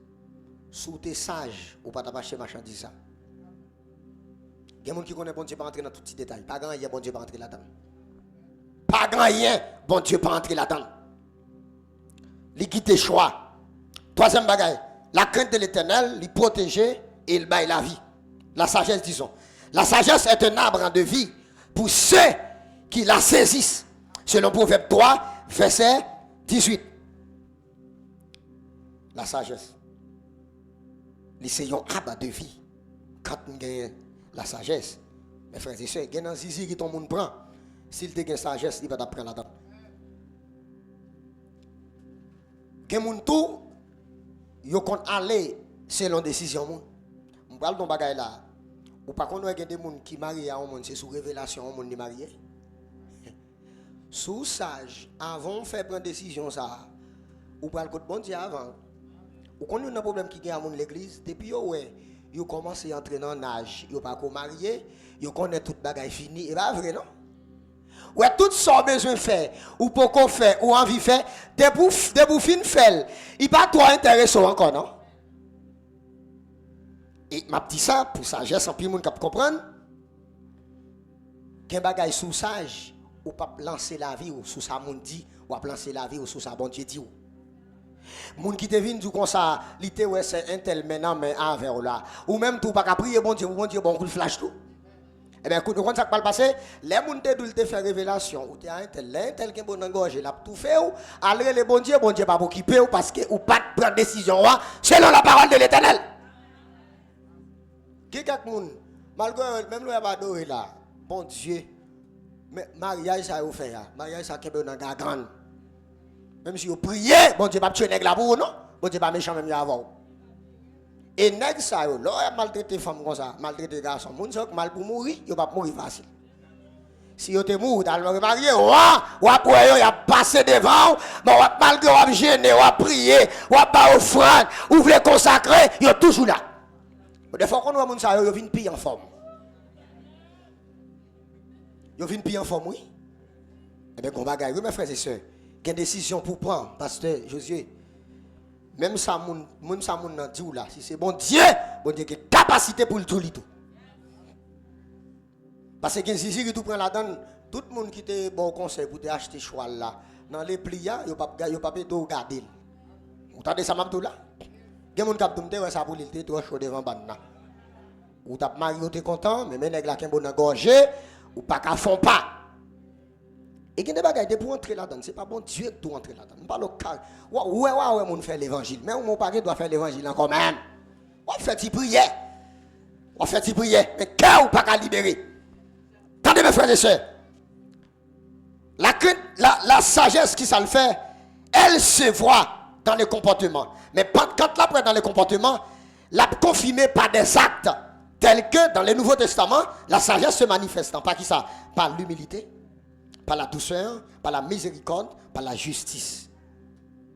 sous tes sages ou pas t'acheter marchandises ça. Il y a des gens qui connaissent bon Dieu pas entrer dans tous les détails. Pas grand rien bon Dieu pas entrer là-dedans. Pas grand rien bon Dieu pas entrer là-dedans. Il guide tes choix. Troisième bagaille, la crainte de l'Éternel, il protéger et il baille la vie. La sagesse, disons. La sagesse est un arbre de vie pour ceux qui la saisissent. Selon Proverbe 3, verset 18. La sagesse. C'est un arbre de vie. Quand on gagne la sagesse, mes frères et sœurs, il y a un zizi qui ton monde prend. S'il te gagne sagesse, il va t'apprendre là-dedans. Il y a un tout, il compte aller selon décision. On parle de bagaille là. Ou pas qu'on a des gens qui marient à un monde, c'est sous révélation un monde marié. Sous sage, avant de faire prendre décision ça, ou pas le code bon Dieu avant. Ou qu'on a un problème qui gagne à l'église, depuis ouais, ils commencent à entrer dans l'âge, ils pas qu'on marié, ils connaissent toute bagaille fini, et pas vrai non? Ouais, tout ça besoin de faire, ou pour qu'on fait, ou envie de faire, des bouffes faire, il pas trop intéressant encore non? Et m'a dit ça pour sagesse, en plus monde qui comprendre. Qu'un bagage sous sage, ou pas lancer la vie ou sous ça monde dit, ou pas lancer la vie ou sous ça bon Dieu dit. Moun qui te vient du comme ça, l'ité ouais c'est un tel maintenant mais envers là. Ou même tout pas qu'à prier bon Dieu bon coup de flash tout. Eh bien quand ça va passer, les moun te doule te faire révélation ou te un tel qui bon engorge l'a tout fait ou aller le bon Dieu pas occuper ou parce que ou pas prendre décision selon la parole de l'Éternel. Quelqu'un moun malgré même le pas adoré là. Bon Dieu mais mariage ça vous fait mariage ça qui est dans grande. Même si vous priez, bon Dieu pas tuer nèg là pour non, bon Dieu pas méchant même avant. Et nèg ça yo, là maltraiter femme comme ça, maltraiter garçon, moun ça mal pour mourir, yo pas mourir facile. Si yo te mourir dans le marié, ou après yo y a passé devant, mais malgré ou gêner, ou prier, ou pas offrande, ou voulez consacrer, yo toujours là. Des fois qu'on voit moun ça yo vinn pire en forme. Yo vinn pire en forme oui. Eh bien, qu'on bagaille, oui mes frères et sœurs. Quelle décision pour prendre, pasteur Josué? Même ça, moun nan dit là, si c'est bon Dieu qui a capacité pour le tout. Parce que si tu prends la donne, tout le monde qui te bon conseil pour te acheter cheval là, dans les pliants, il n'y a pas de regarder. Vous entendez ça, Mabdou là? Il y a des gens qui ont ça pour l'île, tu es chaud devant Banna. Ou tu as marié, tu es content, mais les gens qui ont bon gorgé, ou pas qu'à fond pas. Et qu'il y a des bagages pour entrer là-dedans, ce n'est pas bon Dieu qui doit entrer là-dedans. On parle au cas. Ouais, on fait l'évangile. Mais mon pari doit faire l'évangile encore même. On fait une prière. Mais cœur ou pas qu'à libérer. Attendez mes frères et sœurs. La sagesse qui ça le fait, elle se voit dans le comportement. Mais quand la prend dans le comportement, la confirmée par des actes tels que dans le Nouveau Testament, la sagesse se manifeste. Par qui ça? Par l'humilité. Par la douceur, par la miséricorde, par la justice.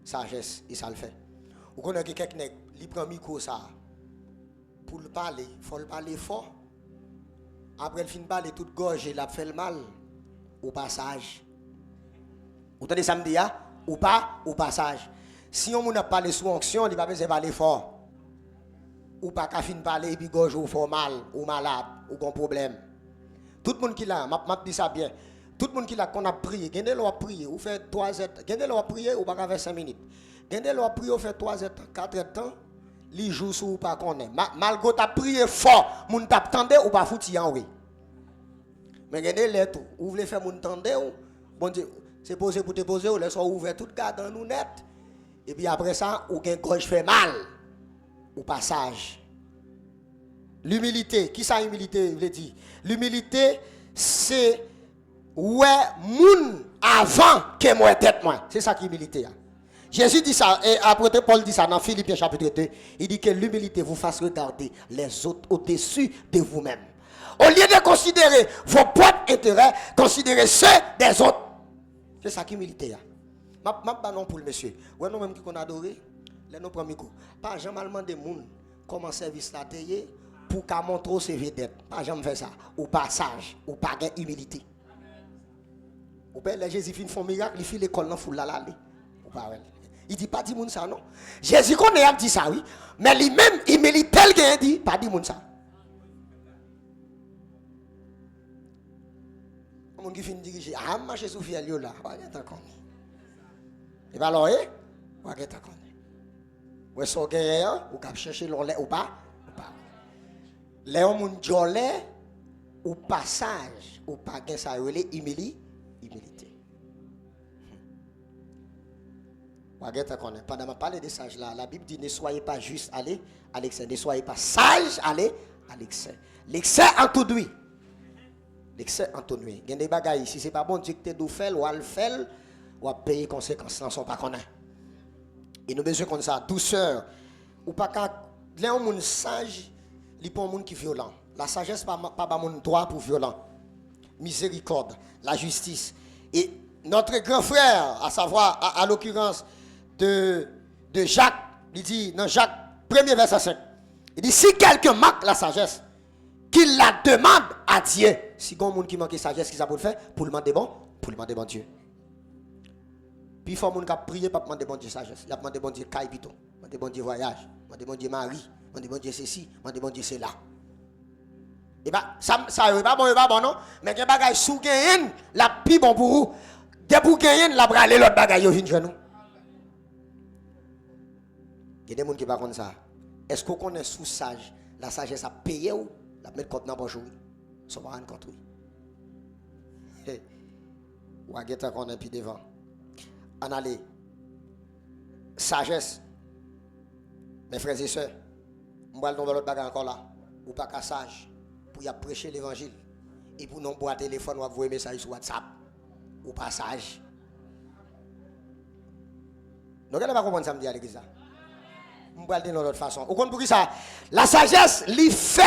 Sagesse, et ça le fait. Vous connaissez quelqu'un qui prend micro ça. Pour le parler, il faut le parler fort. Après, il finit de parler toute gorge, il a fait le mal. Au passage. Vous entendez ça me dit, ou pas, au passage. Si on n'a pas parlé sous onction, il ne va pas parler fort. Ou pas qu'à fin de parler, et puis gorge ou fort mal, ou malade, ou un problème. Tout le monde qui l'a, m'a dit ça bien. Tout le monde qui l'a qu'on a prié, gardez le prier, ou fait 3 heures, gardez le prier ou pas faire 5 minutes. Gardez le prier ou fait 3 heures, 4 heures temps, les jours ou pas qu'on est. Malgré ta prier fort, moun t'a tendé ou pas fouti en oui. Mais gardez le tout, ou voulez faire moun tendé ou bon Dieu, c'est posé pour te poser ou laisse ouvert tout garde dans nous net. Et puis après ça, ou gen gorge fait mal ou passage. L'humilité, qui ça humilité veut dire? L'humilité c'est ouais, moun avant que moi tête moi. C'est ça qui humilité. Jésus dit ça, et après Paul dit ça dans Philippiens chapitre 2. Il dit que l'humilité vous fasse regarder les autres au-dessus de vous-même. Au lieu de considérer vos propres intérêts, considérez ceux des autres. C'est ça qui l'humilité. Je ne pas non pour le monsieur. Ouais, nous même qui qu'on adore, les nous premiers coups. Pas jamais demander des gens comment service la tailler pour qu'à montrer ses vedettes. Pas jamais faire ça. Ou pas sage, ou pas gain humilité. Ou bien les Jésus fin font miracle, il fait l'école dans foule là. Ou pas il dit pas dit moun ça non. Jésus connaît a dit ça oui, mais lui-même il milite tel qu'il dit pas dit moun ça. Mon qui fin diriger ah marcher sous fiel yo là, pas tant connait. Et va alors pas tant connait. Ouais so gagne ou cap chercher l'olé ou pas? Léon moun jolé ou passage ou pas gain ça relé humilité. Pendant que je parle de sage là, la Bible dit ne soyez pas juste allez à l'excès, ne soyez pas sage allez à l'excès. L'excès entoure. L'excès entoure. Il y a des bagailles, si ce n'est pas bon Dieu que tu faire ou à le faire, ou à payer conséquences, ne sont pas qu'on a. Et nous avons besoin de ça, douceur. Ou pas quand les gens sage, ils sont des gens qui sont violents. La sagesse n'est pas mon droit pour violent. Miséricorde, la justice. Et notre grand frère, à savoir, à l'occurrence, de Jacques, il dit dans Jacques 1er verset 5, il dit si quelqu'un manque la sagesse, qu'il la demande à Dieu. Si il y a un monde qui manque la sagesse, qu'est-ce qu'il faire pour demander bon, Dieu. Puis il faut un monde qui prie pour demander bon Dieu sagesse. Il a demandé bon Dieu caille plutôt, demander bon Dieu voyage, demander bon Dieu mari, demander bon Dieu ceci, demander bon Dieu cela. Et bien, ça n'est pas bon, non? Mais il y a des bagages sous gagnent, la plus bon pour vous. Dès pour gagner, la brale l'autre bagaille, vous venez nous. Il y a des gens qui ne parlent pas ça. Est-ce qu'on connaît sous sage, la sagesse a payé ou la mettre contre dans bonjour? Ça va en contre. Ou à guetter qu'on est puis devant. En aller. Sagesse. Mes frères et sœurs, on va tomber l'autre bagaille encore là. Ou pas qu'à sage. Pour y prêcher l'évangile. Et pour non boire téléphone ou envoyer message sur WhatsApp. Ou pas sage. Donc, elle ne va pas comprendre ça me dit à l'église. On va le dire de l'autre façon. Vous comprenez pour ça? La sagesse, lui fait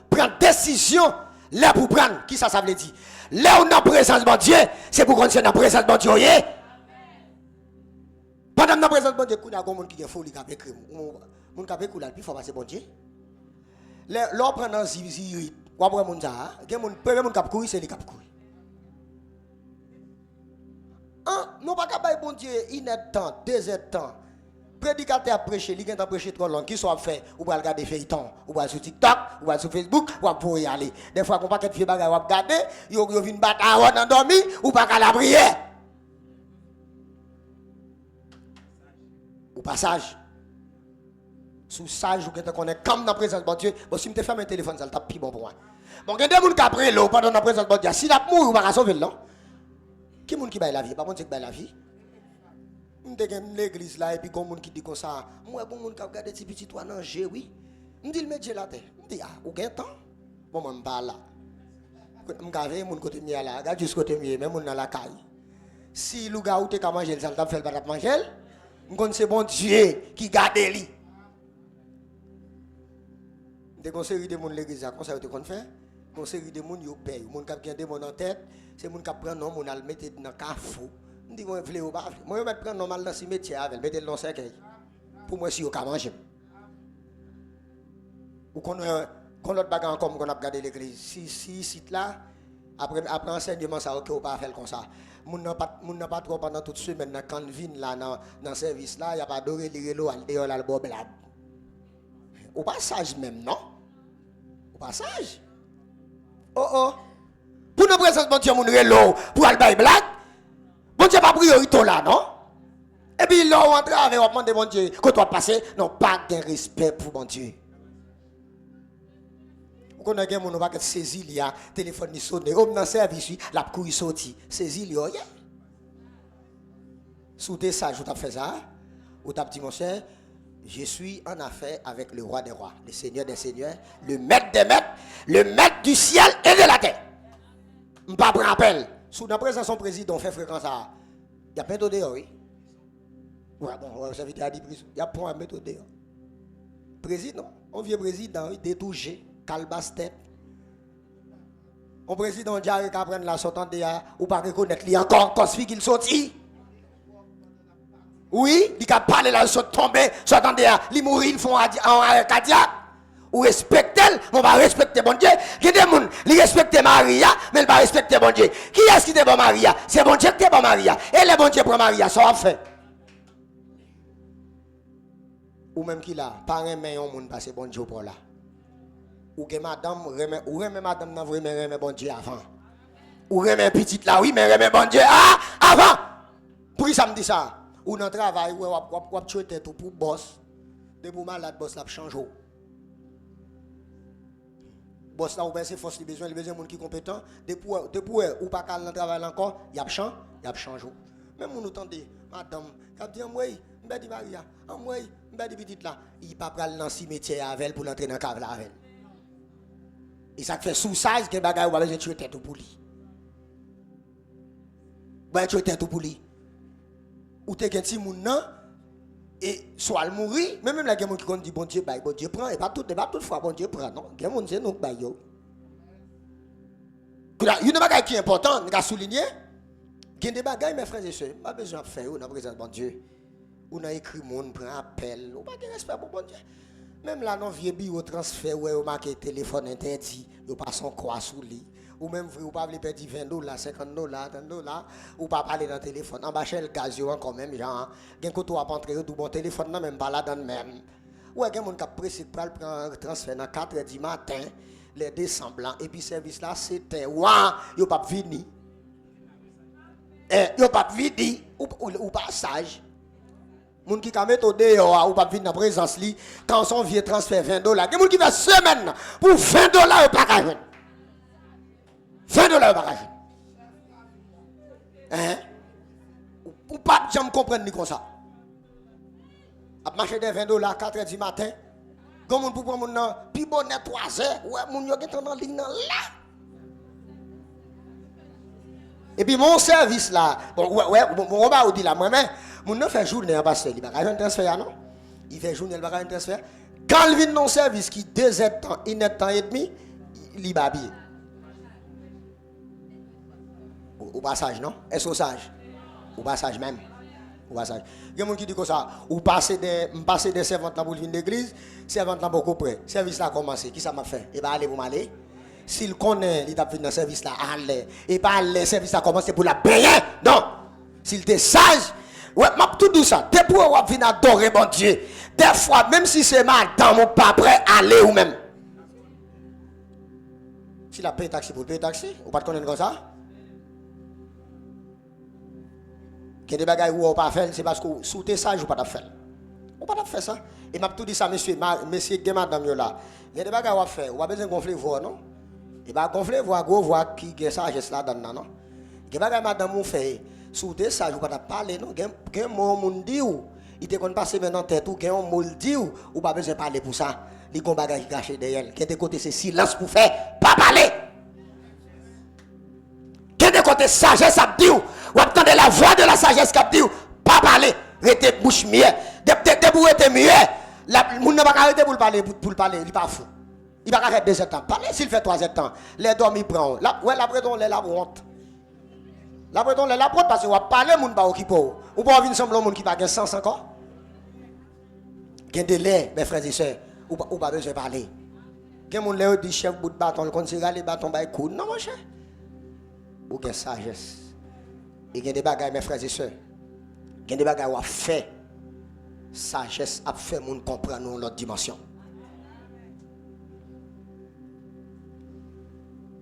prendre décision, là pour prendre. Qui ça veut dire? Là où on a présence de Dieu, c'est pour qu'on soit dans la présence de Dieu. Pendant la présence de Dieu, il y a des gens qui ont folie qui écrit. Les gens qui ont écrit, il faut passer bon Dieu. L'on prend dans Ziri, ou après mon ça, il y a des gens qui ont couru, c'est les qui ont couru. Nous ne pouvons pas bon Dieu, il est temps, 2 heures de temps. Prédicateur a prêché, il a prêché trop long. Qui soit fait, ou va regarder feuilleton, ou va sur TikTok, ou va sur Facebook, ou va pour y aller. Des fois, qu'on paquet de vieux bagages, ou va regarder, il y a une bataille, ou va dormir, ou pas qu'à la prière. Ou passage. Sous sage, ou que tu connais comme dans la présence de Dieu. Bon, si je te fais mon téléphone, ça le tape plus bon pour moi. Bon, il y a des gens qui après l'eau pendant la présence de Dieu. Si la mourir, ou va sauver non? Qui est-ce qui baille la vie? Pas bon Dieu qui baille la vie. Je suis l'église là et puis il y a des gens qui disent comme ça. Moi, il y a des gens qui regardent des petits toits dans le oui. Je dis, le métier là, je dis, ah, vous avez temps? Bon, je ne parle là. Je vais mon côté mieux là, regarde juste côté mieux, même dans la caille. Si le gars ou t'es qu'à manger, ça ne fait pas manger. C'est bon Dieu qui garde lui. Des conseils de monde l'église, comme ça vous fait. Conseil de monde yo paye, monde qui a des monde en tête, c'est monde qui prend non, on a le mettre dans carrefour. On dit moi vle ou pas. Moi je mettre prendre normal dans ce métier avec, mettre dans cercueil. Pour moi si yo ka manger. Ou qu'on l'autre bagarre comme qu'on a regardé l'église. Si site là après enseignement ça OK ou pas faire comme ça. Moun n'a pas trop pendant toute semaine dans quand vin là dans service là, il y a pas doré les relo al dehors là le boblade. Au passage même non? Au passage. Oh. Pour nous présenter bon Dieu mon relo pour aller bailler blague. Bon Dieu pas priorité là non? Et puis là on entre avec on demande bon Dieu quand tu vas passer non pas de respect pour bon Dieu. Qu'on a gen mon va saisir il y a téléphone ni sonné homme dans service la couille sorti saisir yo yeah. Sous tes sages tu as fait ça ou tu as dit mon cher je suis en affaire avec le roi des rois, le seigneur des seigneurs, le maître des maîtres, le maître du ciel et de la terre. Je ne me rappelle. Sous la présence de son président, on fait fréquence ça. Il y a plein de dehors, oui. Ouais, bon, ça veut dire qu'il y a point à mettre au dehors. Président, on vieux président, il détouché, calbasse tête. On président diarrhée qui prend la sortie de ou pas reconnaître lui encore quand qu'il sorti. Oui, il a parlé là, il tombé, sortant de il mourir, ils font en arrêt cardiaque. Ou respecter, on va respecter bon Dieu. Il y a des gens qui respectent Maria, mais ils ne respectent pas bon Dieu. Qui est-ce qui est bon Maria? C'est bon Dieu qui est bon Maria. Et les bon Dieu pour Maria, ça va faire. Ou même qui là, pas un meilleur monde parce que bon Dieu pour là. Ou que madame, ou remet madame n'a vraiment remet bon Dieu avant. Ou remet petite là, oui, mais remet bon Dieu avant. Pour ça me dit ça. Ou dans le travail, ou tu es tout pour boss. De pour malade, boss là change. Boss là, ou bien c'est force, il besoin de monde qui est compétent. De pour ou pas qu'à le travail encore, il y a changé. Même nous entendez, madame, quand dit moi, m'be dit Maria, moi, m'be dit petite là, il pas pral dans cimetière avec pour l'entrer dans cave là avec. Et ça fait sous size que bagaille ou pas besoin de tuer tête pour lui. Ben tuer tête pour lui. Ou te gen ti moun nan et soit le mourir, même la gen moun qui dit bon Dieu prend et pas toute fois bon Dieu prend non, gen moun c'est nous bay yo. Il y a des bagaille qui est important, on a souligné. Il y a des bagailles mes frères et sœurs, pas besoin de faire ou dans présence bon Dieu. Ou n'a écrit moun prend appel, ou pas de respect pour bon Dieu. Même là non vieux bio transfert ouais ou marqué téléphone interdit, yo pas son croix sous lit. Ou même vous pas perdre $20, $50, $30, ou pas parler dans le téléphone. En bas le gaz encore même genre, gen ko to a entrer tout bon téléphone non même pas là dans même. Ouais gen moun ka pressé pour prendre transfert dans 4h du matin, les décembrants et puis service là c'était ouah, yo pas fini. Yo pas fini ou passage. Moun qui ka mettre au dehors ou pas venir dans présence li quand son vieux transfert $20. Gen moun qui fait semaine pour $20 ou pas ka joindre. $20 bagage. Ou pas jamais comprendre ni comme ça. A marcher des $20 4h du matin. Comme on pour prendre mon pi bonnet 3h, ouais mon yo gen dans ligne là. Et puis mon service là, on va dire là moi mais mon fait journée en pasteur, il va un transfert non? Il fait journée, il va un transfert. Quand il vient dans service qui 2 heures temps, 1 heure temps et demi, il va habiller. Au passage, non? Est-ce au sage? Au passage même. Au passage. Il y a des gens qui disent comme ça. Ou passer des servantes pour venir d'église, servantes là beaucoup près. Service là a commencé. Qui ça m'a fait? Et bien, allez, vous m'allez. S'il connaît, il t'a fait dans le service là, allez. Et pas aller, le service là a commencé pour la payer. Non. S'il était sage, ouais, m'a tout dit ça. T'es pour venir adorer mon Dieu. Des fois, même si c'est madame ou pas prêt, allez ou même. S'il a payé taxi pour payer taxi, ou pas de connaître comme ça? Que des bagages où on pas faire, c'est parce que sous tes sages ou pas faire. On pas faire ça. Et m'a tout dit ça monsieur madame yo là. Il y a des bagages à faire, on a besoin de gonfler voix non. Et bah gonfler voix gros voix qui est sagesse là dedans non. Des bagages madame on fait sous tes sages ou pas parler non. Gen mon dit ou il te connaît passer maintenant tête ou gen on mol dit ou pas besoin parler pour ça. Les gon bagages caché derrière. Qui de côté c'est silence pour faire pas parler. Qui de côté sagesse a dit ou attendez la voix de la sagesse qui dit pas parler, rester bouche mieux. De pour être mieux, la moun n'a pas arrêter pour parler, il pas fou. Il va arrêter 2 ans. Parler s'il fait 3 ans. Les dormi prend. Ouais la breton les la honte. La breton les la honte parce que on parler moun pas occupé. Ou pas venir semblant moun qui pas gain sens encore. Gain de lait mes frères et sœurs, ou pas besoin parler. Gain moun lè dit chef bout de bâton, le considère les bâtons ba coup. Non mon cher. Ou gain sagesse. Et il y a des bagages, mes frères et sœurs. Il y a des bagages à faire. Sagesse a fait moun comprendre l'autre dimension.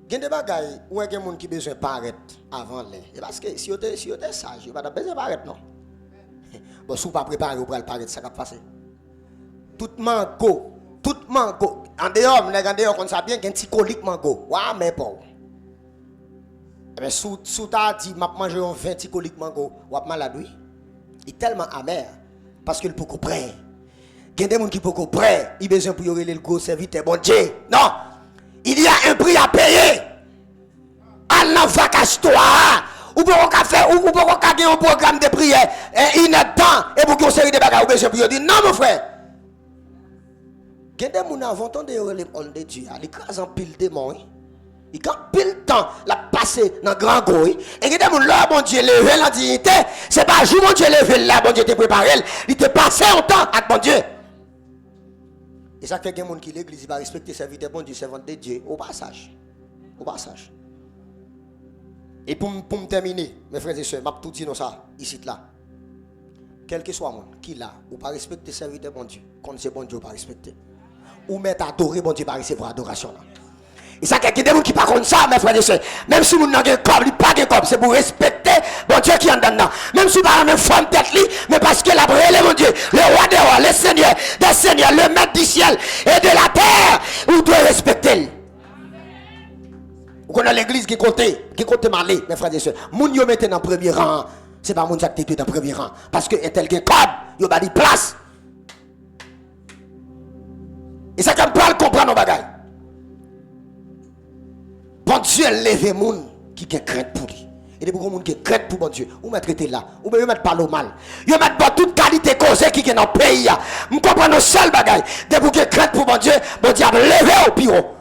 Il y a des bagages où il y a des gens qui ont besoin de paraître avant les. Parce que si vous êtes sage, vous n'avez pas besoin de paraître, non? Bon, si vous ne pas préparé, vous pouvez paraître, ça va passer. Tout mango. En dehors, on sait bien qu'il y a un petit colique mango. Ouais, mais pas. Mais sous ta dit m'a manger un 20 colique mango ou malade oui. Il est tellement amer parce qu'il peut comprendre. Il y a des gens qui peuvent comprendre, il besoin pour y le gros serviteur bon Dieu. Non, il y a un prix à payer. Allah va cache toi Ou pour qu'on faire ou pour qu'on gagner un programme de prière et une temps et pour qu'on série de bagages ou besoin prier dit non mon frère. Gen des moun avant temps de les on de Dieu, il crase en pile démon. Il quand pile temps la passer dans grand gros et gen des moun là bon Dieu lever la dignité, c'est pas jour bon Dieu lever là bon Dieu te préparé, il te passé un temps avec bon Dieu. Et ça fait gen moun qui l'église il va respecter serviteur bon Dieu, servant de Dieu au passage. Au passage. Et pour me terminer, mes frères et sœurs, je vais tout dire ça, ici, là. Quel que soit le monde qui là, ou pas respecter le serviteur de bon Dieu, quand c'est bon Dieu, ou pas respecter. Ou mettre adorer bon Dieu, pas recevoir adoration là. Et ça, quelqu'un de qui pas comme ça, mes frères et sœurs, même si vous n'avez pas de corps, pas de corps, c'est pour respecter bon Dieu qui est en dedans. Même si vous n'avez pas même forme tête, mais parce que la brûlé mon Dieu, le roi des rois, le Seigneur des seigneurs, le maître du ciel et de la terre, vous devez respecter. Vous connaissez l'église qui compte malé, mes frères et sœurs. Moun yo mette dans le premier rang. C'est pas moun qui est dans le premier rang. Parce que tel que code, yo ba di place. Et ça comme pas comprendre nos bagailles. Bon Dieu lève moun qui a crainte pour lui. Et des moun qui crainte pour bon Dieu. Ou mettre traiter là, ou bien mettre pas le mal. Yo mettre pas toute qualité causée qui est dans le pays. Nous comprenons seul bagaille. Des moun qui crainte pour bon Dieu a levé au pire.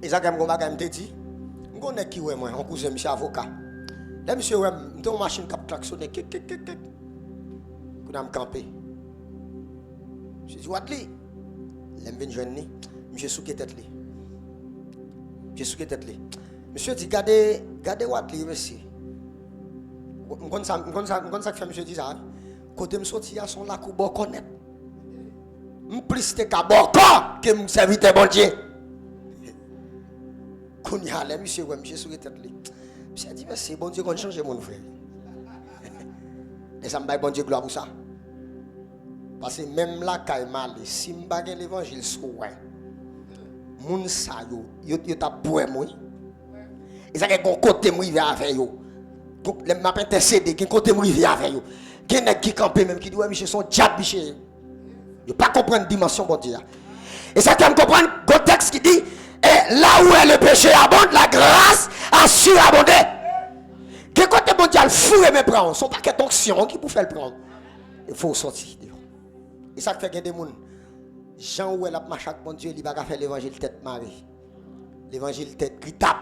Et ça, comme je te dis, je connais qui est moi, un cousin, monsieur avocat. Là, monsieur, je suis une machine qui a klaxonné. Je suis campé. Je dis, Watli, je suis jeune, je suis souké tête. Je suis souké tête. Monsieur dit, gardez Watli, monsieur. Je sais ça que monsieur dit ça. Côté me sorti, il y a son lac ou bon connaître. Je plus de cabocon que me serviteur bon Dieu. Quand il y a monsieur, monsieur sur la tête. Monsieur dit, c'est bon Dieu qu'on change mon frère. Et ça me dit, bon Dieu, gloire pour ça. Parce que même là, quand il m'a dit, si je ne suis l'évangile, moun sa yo t'a boué moi. Et ça que gon côté moi vient avec yo. Les m'a intercédé, gon côté moi vient avec yo. Gen nèg qui camper même qui dit ouais monsieur son diable monsieur. Yo pas comprendre dimension bon Dieu. Et ça qu'on comprendre contexte qui dit et là où est le péché abonde, la grâce a surabondé. Que côté bon Dieu le fourrer me prendre, son paquet d'onction qui pour faire le prendre. Il faut sortir. Et ça fait que des moun Jean où elle a marché avec bon Dieu, il va faire l'évangile tête marée. L'évangile tête gritable.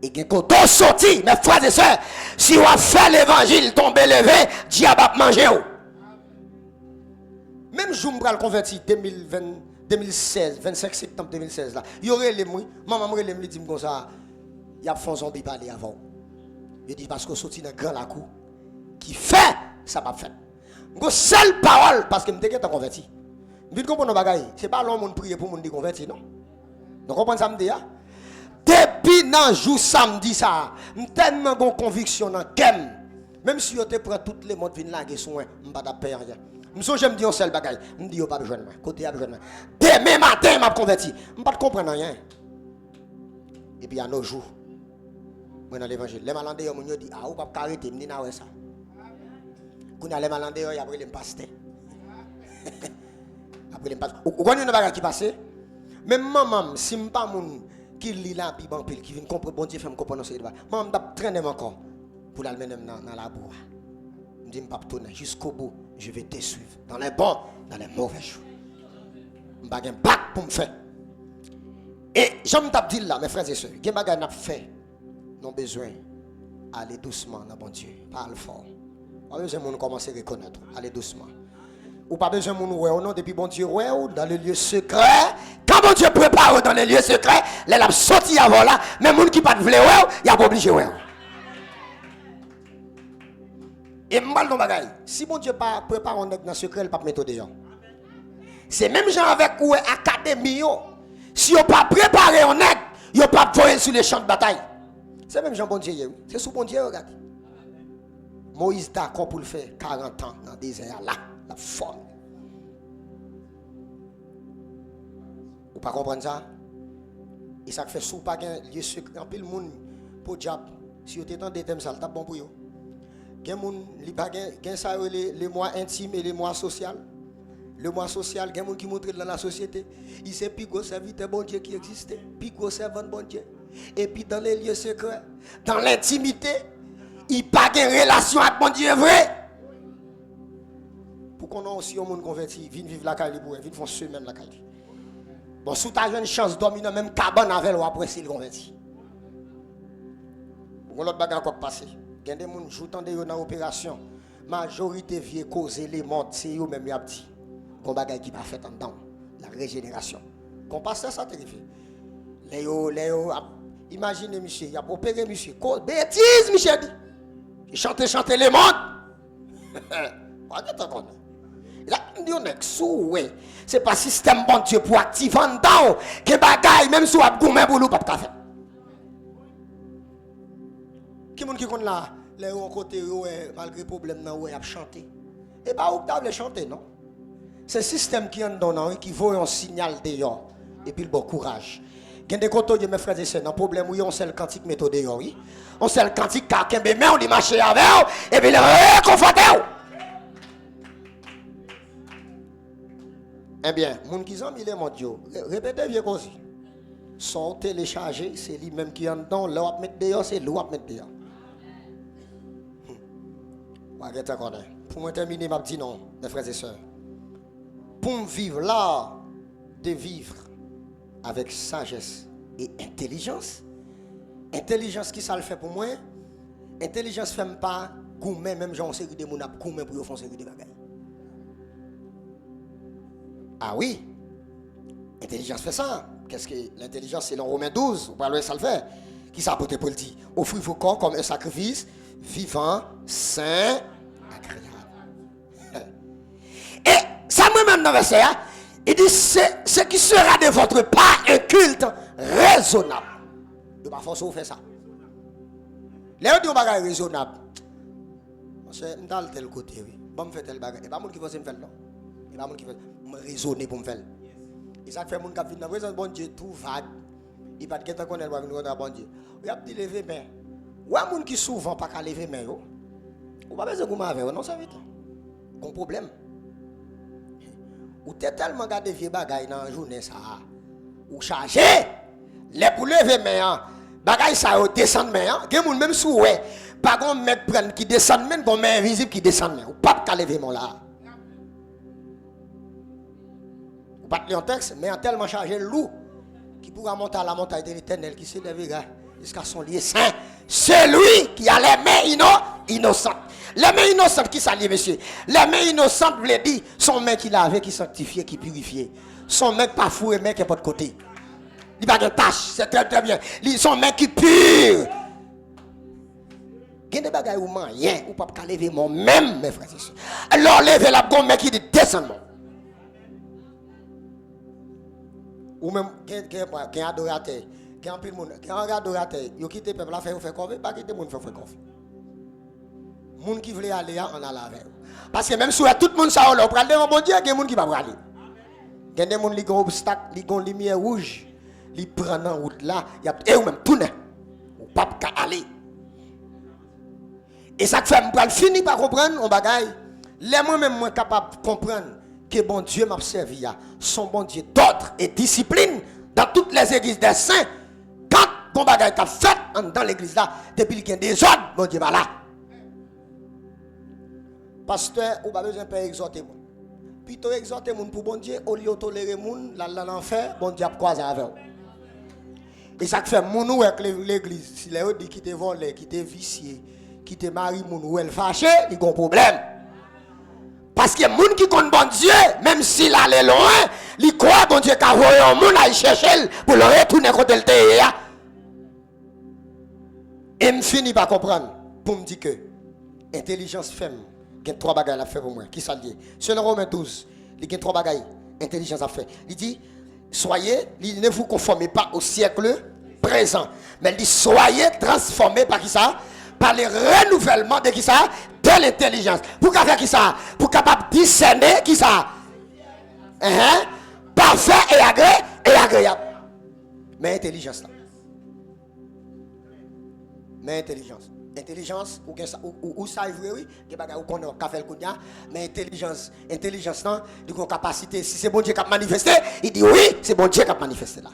Et quand on sorti, mes frères et sœurs, si on fait l'évangile tomber levé, diable a mangé. Même jour où je converti 2016, 25 septembre 2016 là, il y aurait les mouilles, maman me dit comme ça, il y a fait zombie parler avant. Il dit parce qu'on sorti dans grand la cour qui fait ça pas fait. Une seule parole parce que je suis converti. Vous comprenez bagaille, c'est pas l'homme qui prie pour mon converti non. Vous comprenez ça me dit depuis dans jour samedi ça, j'ai tellement de conviction dans kem. Même si je te prends toutes les mondes viennent là qui sont je pas payer rien. Je me dis un seul bagaille, je me dis pas besoin de moi, côté a besoin de moi. Demain matin m'a converti, je pas comprendre rien. Et puis à nos jours, moi dans l'évangile, les malandés on dit ah ou pas arrêter, me dit na ouais ça. Quand les malandés y après les pasteur. Après les pasteur. Ou connait une bagaille qui passé? Même maman si m'pas moun qui lit là puis bon pile qui vient comprendre bon Dieu fait me comprendre ça. Maman m'a traîner encore pour l'amener dans la boue. Me dit m'pas tourner jusqu'au bout, je vais te suivre dans les bons, dans les mauvais jours. M'pas un bac pour me faire. Et j'aime t'a dit là mes frères et sœurs, gen bagay n'a fait non besoin aller doucement dans bon Dieu, parle fort. Pas besoin de commencer à reconnaître. Allez doucement. Ou pas besoin de nous non depuis bon Dieu dans le lieu secret. Quand bon Dieu prépare dans les lieux secrets, les l'a sorti avant là, même les gens qui pas voulu il y a pas obligé Et mal dans bagaille. Si bon Dieu pas prépare on dans le secret, il pas mettre des gens. C'est même gens avec ou académie si on pas préparé on est, il pas voyer sur les champs de bataille. C'est même Jean bon Dieu. C'est sous bon Dieu regarde. Moïse d'accord pour le faire 40 ans dans le désert là, la forme. Vous pas comprendre ça? Et ça fait sous pas un lieu secret en pile monde pour diable. Si vous êtes des thèmes ça t'a bon pour vous. Gen moun li pa gen ça les mois intimes et les mois sociaux. Le mois social, il y a des gens qui montrent dans la société. Il sait plus gros serviteur bon Dieu qui existait, plus gros servant bon Dieu. Et puis dans les lieux secrets, dans l'intimité, il n'y a pas de relation avec bon Dieu vrai. Pour qu'on ait aussi un monde converti, viens vivre la caille pour viens faire semaine la caille. Bon, si tu as une chance de dormir dans même cabane avec ou après s'il converti. Pour l'autre bagarre encore passer. Il y a des gens qui jouent dans l'opération. Majorité vieux causer les morts, c'est eux même qui a dit. Bon bagage qui va faire en dedans, la régénération. Qu'on passe ça terrifié. Léo, imaginez monsieur, il a opéré monsieur. Bêtise monsieur dit. Il chante les mondes. Pas de temps qu'on là, on est sous, ouais. C'est pas système bon Dieu pour activer en dedans. Que bagaille, même si on a gourmet pour nous, pas de faire. Qui est-ce qui connaît là, les côté, malgré problème, il a chanté. Et pas où tu as chanté, non? C'est le système qui est en dedans, qui vaut un signal dehors. Et puis le bon courage. Il y a des côtés, mes frères et sœurs, un problème où on sait le cantique méthode dehors, oui. On sait le cantique, car on dit marcher avec, et puis le réconforter. Eh bien, les gens qui ont mis les mondiaux, répétez bien aussi. Sont téléchargés, c'est lui-même qui est en dedans, l'autre mettre dehors, c'est l'autre mettre dehors. Pour moi terminer, je dis non, mes frères et sœurs. Pour me vivre là, de vivre avec sagesse et intelligence. Intelligence qui ça le fait pour moi? Intelligence ne fait pas gourmet, même genre série de mon ap gourmet pour faire série de bagages. Ah oui, intelligence fait ça. Qu'est-ce que l'intelligence? C'est dans Romains 12, vous parlez ça le fait. Qui ça pour le dit? Offrez vos corps comme un sacrifice vivant, saint, agréable. Et ça moi-même dans le verset, il dit ce qui sera de votre part un culte raisonnable. De ma force, vous faites ça. Léo dit un bagage raisonnable. C'est dans tel côté, oui. Bon, me fait tel bagage. Et pas mon qui veut me faire non. Et pas mon qui veut me raisonner pour me faire. Et ça fait mon qui vient dans la présence bon Dieu tout vague. Il va pas connaître le bon Dieu. Il a dit lever main. Ou un monde qui souvent pas qu'à lever main. Ou pas besoin de comment avec non ça vite. Un problème. Ou t'es tellement gardé vieux bagaille dans la journée ça. Ou chargé. Les pour lever main. Bagaille ça descend main. Gen moun même sou ouais. Pas gon mec prenne qui descend main, gon main invisible qui descend main. Ou pas qu'à lever mon là. Ou pas lire un texte mais en tellement chargé loup qui pourra monter à la montagne de l'Éternel qui s'élèvera jusqu'à son lieu saint. C'est lui qui a les mains innocentes. Les mains innocentes qui s'allient, monsieur. Les mains innocentes, vous dire, son main qui lave, qui sanctifie, qui purifie. Son main pas fou et main qui est pas de côté. Il n'a pas de tâche, c'est très très bien. Son main qui pure. Il y a des bagages où rien, ou pas lever mon même, mes frères et sœurs. Alors, levez la gomme qui dit descend. Ou même, qui a adorateur. Qui a un peu de monde, qui a un adorateur, il quitte le peuple, il fait confiance, pas quitter le monde, il fait confiance. Les gens qui veulent aller, on a la veille. Parce que même si tout le monde s'en va, on prend le bon Dieu, il y a des gens qui ne vont pas aller. Il y a des gens qui ont un obstacle, qui ont une lumière rouge, qui prennent en route là, et ou même tourner. Ou pas aller. Et ça fait que je finis par comprendre, on bagaille. Les moi-même, moi capable de comprendre que bon Dieu m'a servi, son bon Dieu d'ordre et discipline dans toutes les églises des saints. Quand bon bagaille est fait dans l'église là, depuis qu'il y a des ordres, bon Dieu va là. Pasteur, ou pas besoin de exhorter moun. Plutôt exhorter moun pour bon Dieu, au lieu de tolérer moun, là dans l'enfer, bon Dieu a croisé avec vous. Et ça fait moun ou avec l'église, si les autres qui te volé, qui te vicié, qui te marie moun ou elle fâché, il y a un problème. Parce que moun qui compte bon Dieu, même s'il allait loin, il croit bon Dieu qu'a voyé un moun à chercher pour le retourner contre le terre. Et me finit par comprendre pour me dire que intelligence femme, il y a 3 bagages à faire pour moi. Qui s'allie? Selon Romains 12, il y a 3 bagages. Intelligence à faire. Il dit, soyez, ne vous conformez pas au siècle présent. Mais il dit, soyez transformés par qui ça? Par le renouvellement de qui ça? De l'intelligence. Pour faire qui ça? Pour capable discerner qui ça? Parfait et agréable. Mais intelligence là. Mais intelligence. Intelligence, ou ça est vrai, oui, des bagages ou qu'on a fait le coup, mais intelligence, non, du coup, capacité, si c'est bon Dieu qui a manifesté, il dit oui, c'est bon Dieu qui a manifesté là.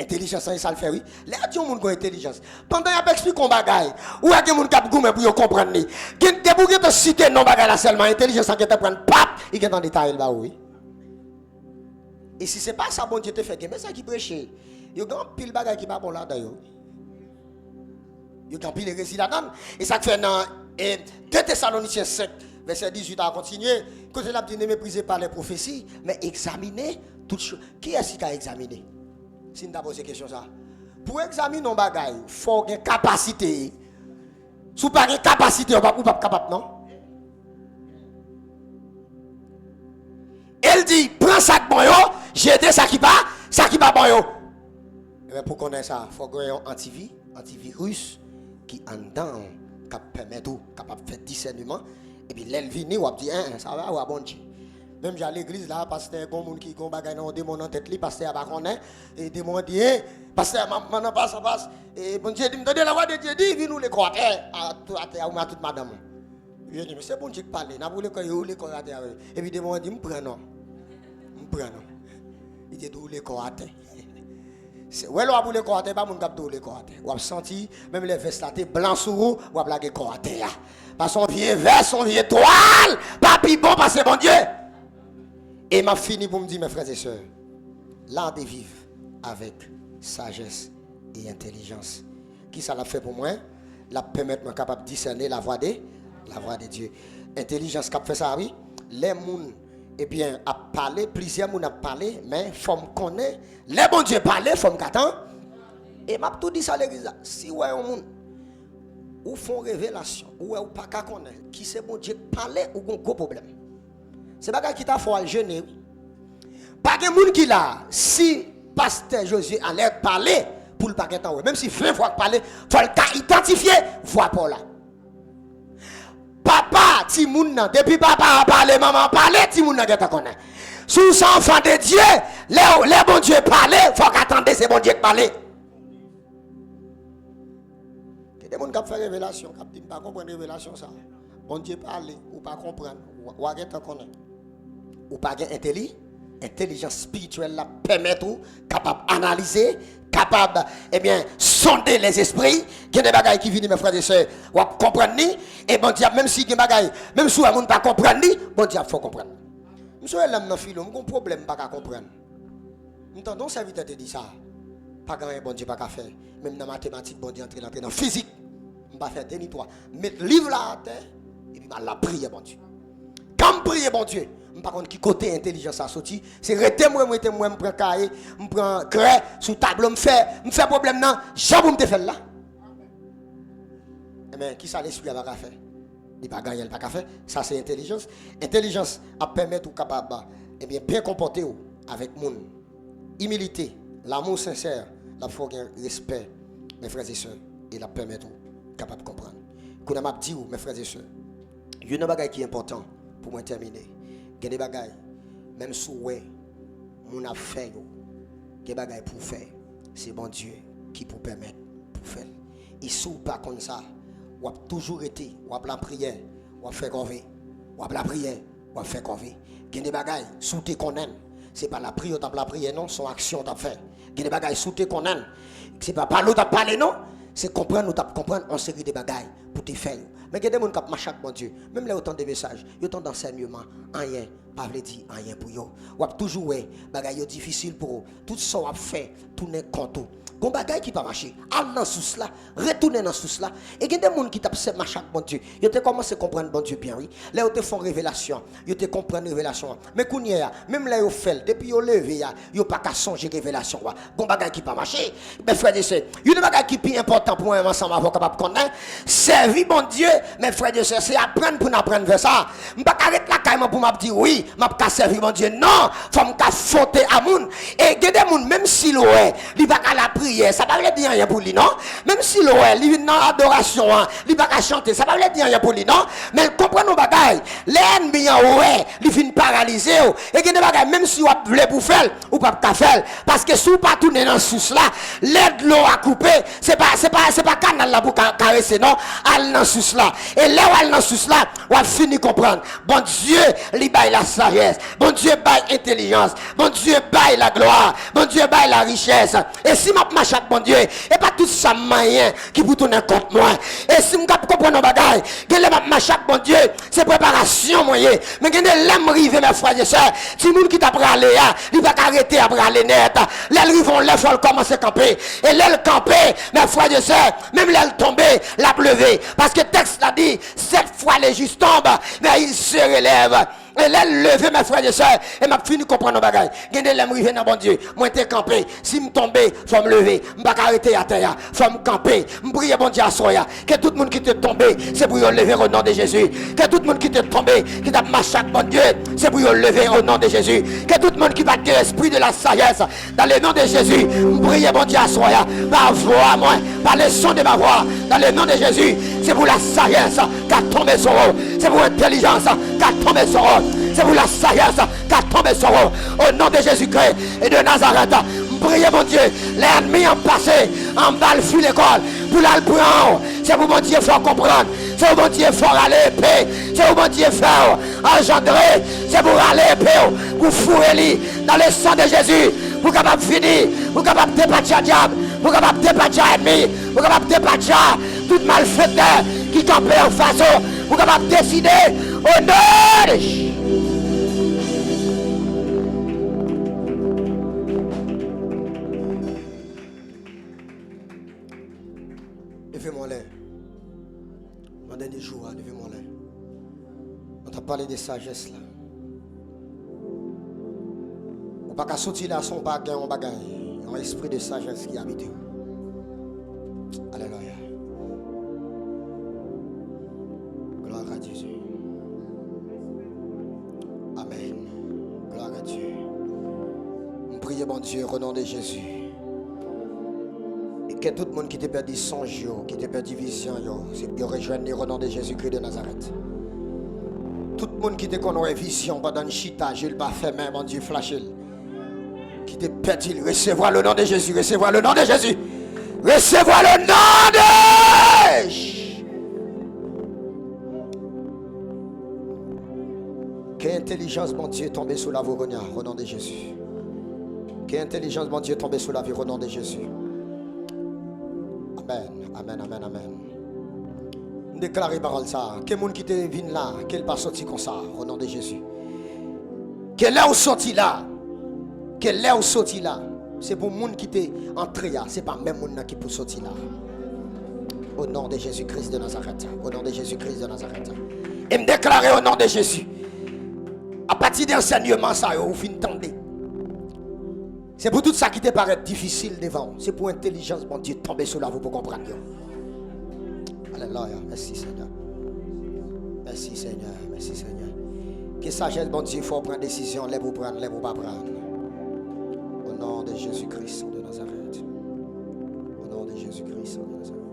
Intelligence, ça le fait, oui. Là, tu as un monde qui a intelligence. Pendant qu'il explique un bagage, ou il y a un monde qui a goûté pour comprendre. Il y a des gens qui ont cité non bagage là seulement, intelligence, qui a prendre pap, il y a dans le détail là, oui. Et si ce n'est pas ça, bon Dieu te fait, mais ça qui prêche, il y a un pile bagage qui n'est pas bon là d'ailleurs. Il y a un pile de récits là-dedans. Et ça fait dans 2 Thessaloniciens 5, verset 18 à continuer. Quand il a dit ne méprisez pas les prophéties, mais examinez toutes choses. Qui est-ce qui a examiné? Si nous avons posé question ça. Pour examiner nos bagages, il faut avoir une capacité. Si vous n'avez pas de capacité, vous ne pouvez pas capable, non? Elle dit, prends ça bon yo, j'ai dit ça qui va bon yo. Mais pour connaître ça, il faut avoir un antivirus qui en dedans, qui permet tout, capable de faire discernement. Et puis l'elle vient, ou dit, ça va, ou à bon Dieu. Même à l'église là, pasteur, il y a des gens qui ont des démons en tête, pasteur va connaître, et des démons dit, pasteur, maintenant passe, et bon Dieu dit, me donne la voix de Dieu, dit, viens nous les croire, à toute madame. Je dis, mais c'est bon Dieu qui parle, n'a voulu qu'on les croire, et puis des démons dit, me prends non. Il dit, d'où les croire. Ouais, là, vous les croire, pas mon cap d'où les croire. Vous avez senti, même les vestes là, blancs sur vous, vous avez blagué croire. Parce son pied vert, son pied toile, papi bon, parce que bon Dieu. Et m'a fini pour me dire, mes frères et sœurs, l'art de vivre avec sagesse et intelligence. Qui ça l'a fait pour moi? La permettre de capable de discerner la voix de Dieu. Intelligence qui a fait ça, oui. Les gens, eh bien, a parlé, plusieurs gens ont parlé, mais il faut me connaître. Les bons Dieu parlent, il faut me attendre. Et m'a tout dit ça à l'église. Si vous avez un monde, ou font révélation, ou pas qu'à connaître, qui c'est bon Dieu parler, ou un gros problème. C'est pas qui t'a fait le jeûner. Pas de monde qui là, si pasteur Josué allait parler pour le paquet temps, même si 20 fois parler, il faut identifier voix pour là. Papa, ti moun nan, depuis papa a parlé, maman a parlé, ti moun nan geta connaît. Sous enfant de Dieu, les bon Dieu parler, il faut qu'attendre c'est bon Dieu qui parler. Il y a des gens qui font révélation, qui ne comprennent pas révélation ça. Bon Dieu parle, ou pas comprendre, ou pas connaître. Ou pas intelligence spirituelle là permet tout capable d'analyser, capable sonder les esprits. Il y a des bagages qui viennent mes frères et sœurs, ou comprendre ni et bon Dieu même si il y a des bagages, même si on ne pas comprendre ni, bon Dieu faut comprendre. Monsieur l'homme dans philo, on problème pas à comprendre. M'entendons serviteur te dit ça. Pas grand bon Dieu pas qu'à faire. Même dans mathématiques bon Dieu entrer dans physique. On va faire ni toi. Mettre livre là à terre et puis la prier bon Dieu. Quand prier bon Dieu, par contre qui côté intelligence a sorti, c'est rester moi me prend cahier, me prend craie sous tableau me fait problème non, jamais me te faire là. Mais qui ça l'esprit a pas faire? Il pas gagner pas faire. Ça c'est intelligence. Intelligence a permettre ou capable bien comporter avec monde. Humilité, l'amour sincère, la foi respect mes frères et sœurs et la permettre capable de comprendre. Qu'on a m'a dit mes frères et sœurs. Il y a un bagage qui est important pour moi terminer. Il y a des bagages, même si mon a fait, il y a des bagages pour faire. C'est bon Dieu qui peut permettre pour faire. Et si vous pas comme ça, vous avez toujours été, vous avez la prière, vous avez fait convaincre, vous avez la prière, vous avez fait convaincre. Il y a des bagages, sous tes connais, ce n'est pas la prière, tu as la prière, non, son action tu as fait. Il y a des bagages, sous tes connais, ce n'est pas parler, tu as parlé, non, c'est comprendre, tu as comprendre en série de bagages pour te faire. Mais il y a des gens qui ont chaque bon Dieu. Même là, autant de messages, autant d'enseignements, rien, pas veut dire rien pour eux. Ou toujours, bagaille difficile pour eux. Tout ça, on fait, tourner contre eux. Gon bagaille qui pas marcher, allez dans sous là, retourner dans sous là. Et il y a des gens qui tapent chaque bon Dieu. Ils ont commencé à comprendre bon Dieu bien, oui. Là, ils font révélation, ils ont comprendre révélation. Mais qu'on y a, même là, ils fait, depuis ils levé, ils n'ont pas qu'à songer révélation. Gon bagaille qui pas marcher. Mes frères et sœurs, il y a des bagailles qui sont importants pour moi ensemble avant capable de connaître. Servir bon Dieu, mes frères et sœurs, c'est apprendre pour apprendre vers ça. Je ne vais pas arrêter la carrément pour m'a dire oui, m'a pas servir mon Dieu. Non, faut me fauter à moun. Et des moun même si l'oué, il va à la prière, ça pas veut dire rien pour lui non. Même si l'oué, il vient dans adoration, il va à chanter, ça pas veut dire rien pour lui non. Mais comprenez nos bagailles. L'ennemi ouais, il vient paralyser et des bagailles même si vous voulez pour faire ou pas faire parce que si vous pas tourner dans sous là, l'aide l'eau à couper, c'est pas canal là pour caresser non, al dans sous là. Et là où al dans sous là, on va finir comprendre. Bon Dieu, il baille la sagesse. Bon Dieu baille intelligence. Bon Dieu baille la gloire. Bon Dieu baille la richesse. Et si m'a marche avec bon Dieu, et pas tout ça moyen qui pour tourner contre moi. Et si m'cap comprendre bagaille, que le m'a marche avec bon Dieu, c'est préparation moyen. Mais que l'aime rive mes frères et sœurs, si moun qui t'a bralé, il va arrêter à braler net. Les rivons les faut commencer à camper. Et l'aile camper, mes frères et sœurs, même l'aile tomber, la pleuver. Parce que le texte l'a dit, 7 fois les justes tombent, mais ils se relèvent. Et là, lever mes frères et sœurs, et m'a fini comprendre nos bagailles. Gardez l'aime rive dans bon Dieu. Moi, t'es campé. Si me tombe, faut me lever. M'pas arrêter à terre. Faut me camper. M'prier bon Dieu à soya. Que tout le monde qui te tombe, c'est pour lever au nom de Jésus. Que tout le monde qui te tombe, qui t'a marché bon Dieu, c'est pour lever au nom de Jésus. Que tout le monde qui va te l'esprit de la sagesse, dans le nom de Jésus, m'prier bon Dieu à soya. Par voix, moi, par le son de ma voix, dans le nom de Jésus, c'est pour la sagesse qui a tombé sur eux. C'est pour l'intelligence qui a tombé sur eux. C'est pour la sagesse qui a tombé sur eux. Au nom de Jésus-Christ et de Nazareth, priez mon Dieu, l'ennemi en passé, en balle fuit l'école, pour la prendre. C'est pour mon Dieu faire comprendre. C'est pour mon Dieu faire aller épée. C'est pour mon Dieu faire engendrer. C'est pour aller épée, pour fouiller dans le sang de Jésus. Pour capable finir, pour capable dépatcher diable, pour capable dépatcher ennemi, pour capable dépatcher toute malfaiteur qui campe en face, pour capable décider au nom de Jésus. Levez-moi là. Mon dernier jour, levez-moi là. On t'a parlé de sagesse là. On ne peut pas sortir là son bagage, on bagaille. Un esprit de sagesse qui habite. Alléluia. Gloire à Jésus. Amen. Gloire à Dieu. On prie, bon Dieu, au nom de Jésus. Et que tout le monde qui t'a perdu songe, qui t'a perdu vision, c'est pour rejoindre au nom de Jésus-Christ de Nazareth. Tout le monde qui t'a connu vision pendant une chita, je ne vais pas faire main, mon Dieu, flasher. Qui te perdu, recevoir le nom de Jésus, recevoir le nom de Jésus. Recevoir le nom de Jésus. Quelle intelligence, mon Dieu, tombée sous la Voronia, au nom de Jésus. Quelle intelligence, mon Dieu, tombée sous la vie, au nom de Jésus. Amen, amen, amen, amen. Déclarez parole ça. Quel monde qui te vient là, qu'elle pas sorti comme ça, au nom de Jésus. Quelle est sorti là? Quelle est sorti là? C'est pour le monde qui t'est entré là. Ce n'est pas même monde qui peut sortir là. Au nom de Jésus-Christ de Nazareth. Au nom de Jésus-Christ de Nazareth. Et me déclarer au nom de Jésus. À partir d'enseignement, ça, vous finissez d'entendre. C'est pour tout ça qui te paraît difficile devant. C'est pour l'intelligence, mon Dieu, tomber sur la vous pour comprendre. Alléluia. Merci Seigneur. Merci Seigneur. Merci Seigneur. Que sagesse, mon Dieu, il faut prendre décision. Les vous prendre, les vous pas prendre. Au nom de Jésus-Christ de Nazareth. Au nom de Jésus-Christ de Nazareth.